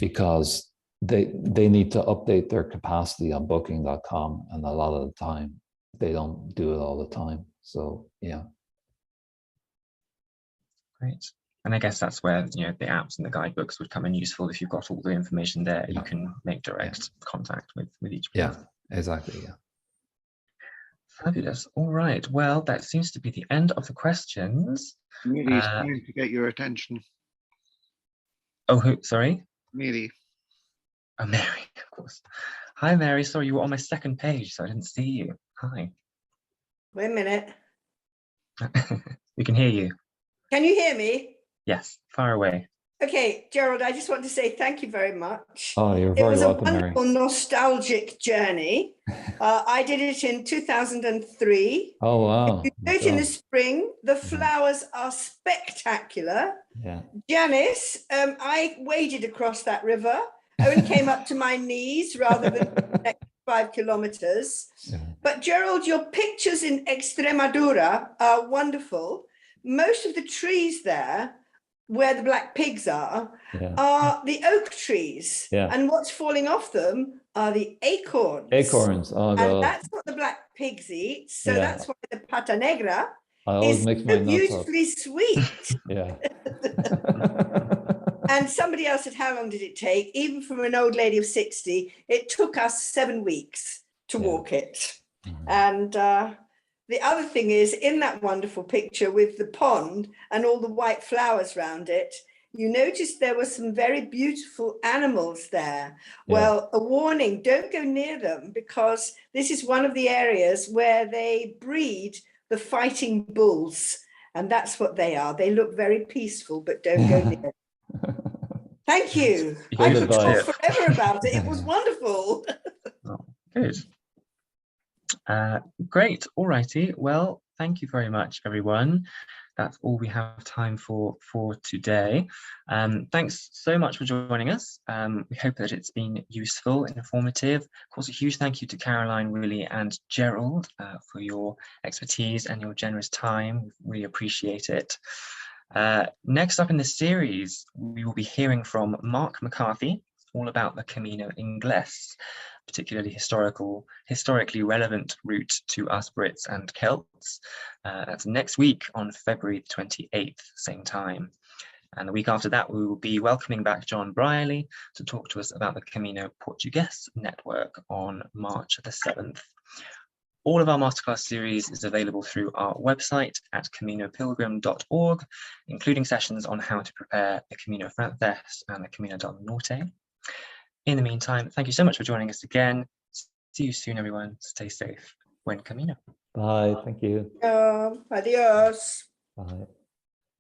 Because they need to update their capacity on booking.com, and a lot of the time they don't do it all the time. So yeah. Great. And I guess that's where, you know, the apps and the guidebooks would come in useful. If you've got all the information there, you can make direct contact with each place. Yeah, exactly. Yeah. Fabulous. All right. Well, that seems to be the end of the questions. Mary's trying to get your attention. Oh, who? Sorry? Mary. Oh, Mary, of course. Hi, Mary. Sorry, you were on my second page, so I didn't see you. Hi. Wait a minute. We can hear you. Can you hear me? Yes, far away. Okay, Gerald, I just want to say thank you very much. Oh, you're It very was a welcome, Mary. wonderful nostalgic journey. I did it in 2003. Oh, wow. You do it in the God. spring. The flowers are spectacular. Yeah. Janice, I waded across that river. I only came up to my knees rather than the next 5 kilometers. Yeah. But Gerald, your pictures in Extremadura are wonderful. Most of the trees there, where the black pigs are the oak trees. Yeah. And what's falling off them are the acorns. Acorns. Oh, And God. that's what the black pigs eat. So Yeah. that's why the pata negra I always is mix my so nuts up. beautifully sweet. Yeah. And somebody else said, how long did it take? Even from an old lady of 60, it took us 7 weeks to walk it. And the other thing is, in that wonderful picture with the pond and all the white flowers around it, you noticed there were some very beautiful animals there. Well, a warning, don't go near them, because this is one of the areas where they breed the fighting bulls. And that's what they are. They look very peaceful, but don't go near them. Thank you. I could talk forever about it. It was wonderful. Oh, good. Great. All righty. Well, thank you very much, everyone. That's all we have time for today. Thanks so much for joining us. We hope that it's been useful and informative. Of course, a huge thank you to Caroline, Willie, and Gerald for your expertise and your generous time. We really appreciate it. Next up in the series, we will be hearing from Mark McCarthy, all about the Camino Inglés, particularly historically relevant route to us Brits and Celts. That's next week on February 28th, same time. And the week after that, we will be welcoming back John Briley to talk to us about the Camino Portugués network on March the 7th. All of our masterclass series is available through our website at caminopilgrim.org, including sessions on how to prepare the Camino Francés and the Camino del Norte. In the meantime, thank you so much for joining us again. See you soon, everyone. Stay safe. Buen camino. Bye. Thank you. Adios. Bye.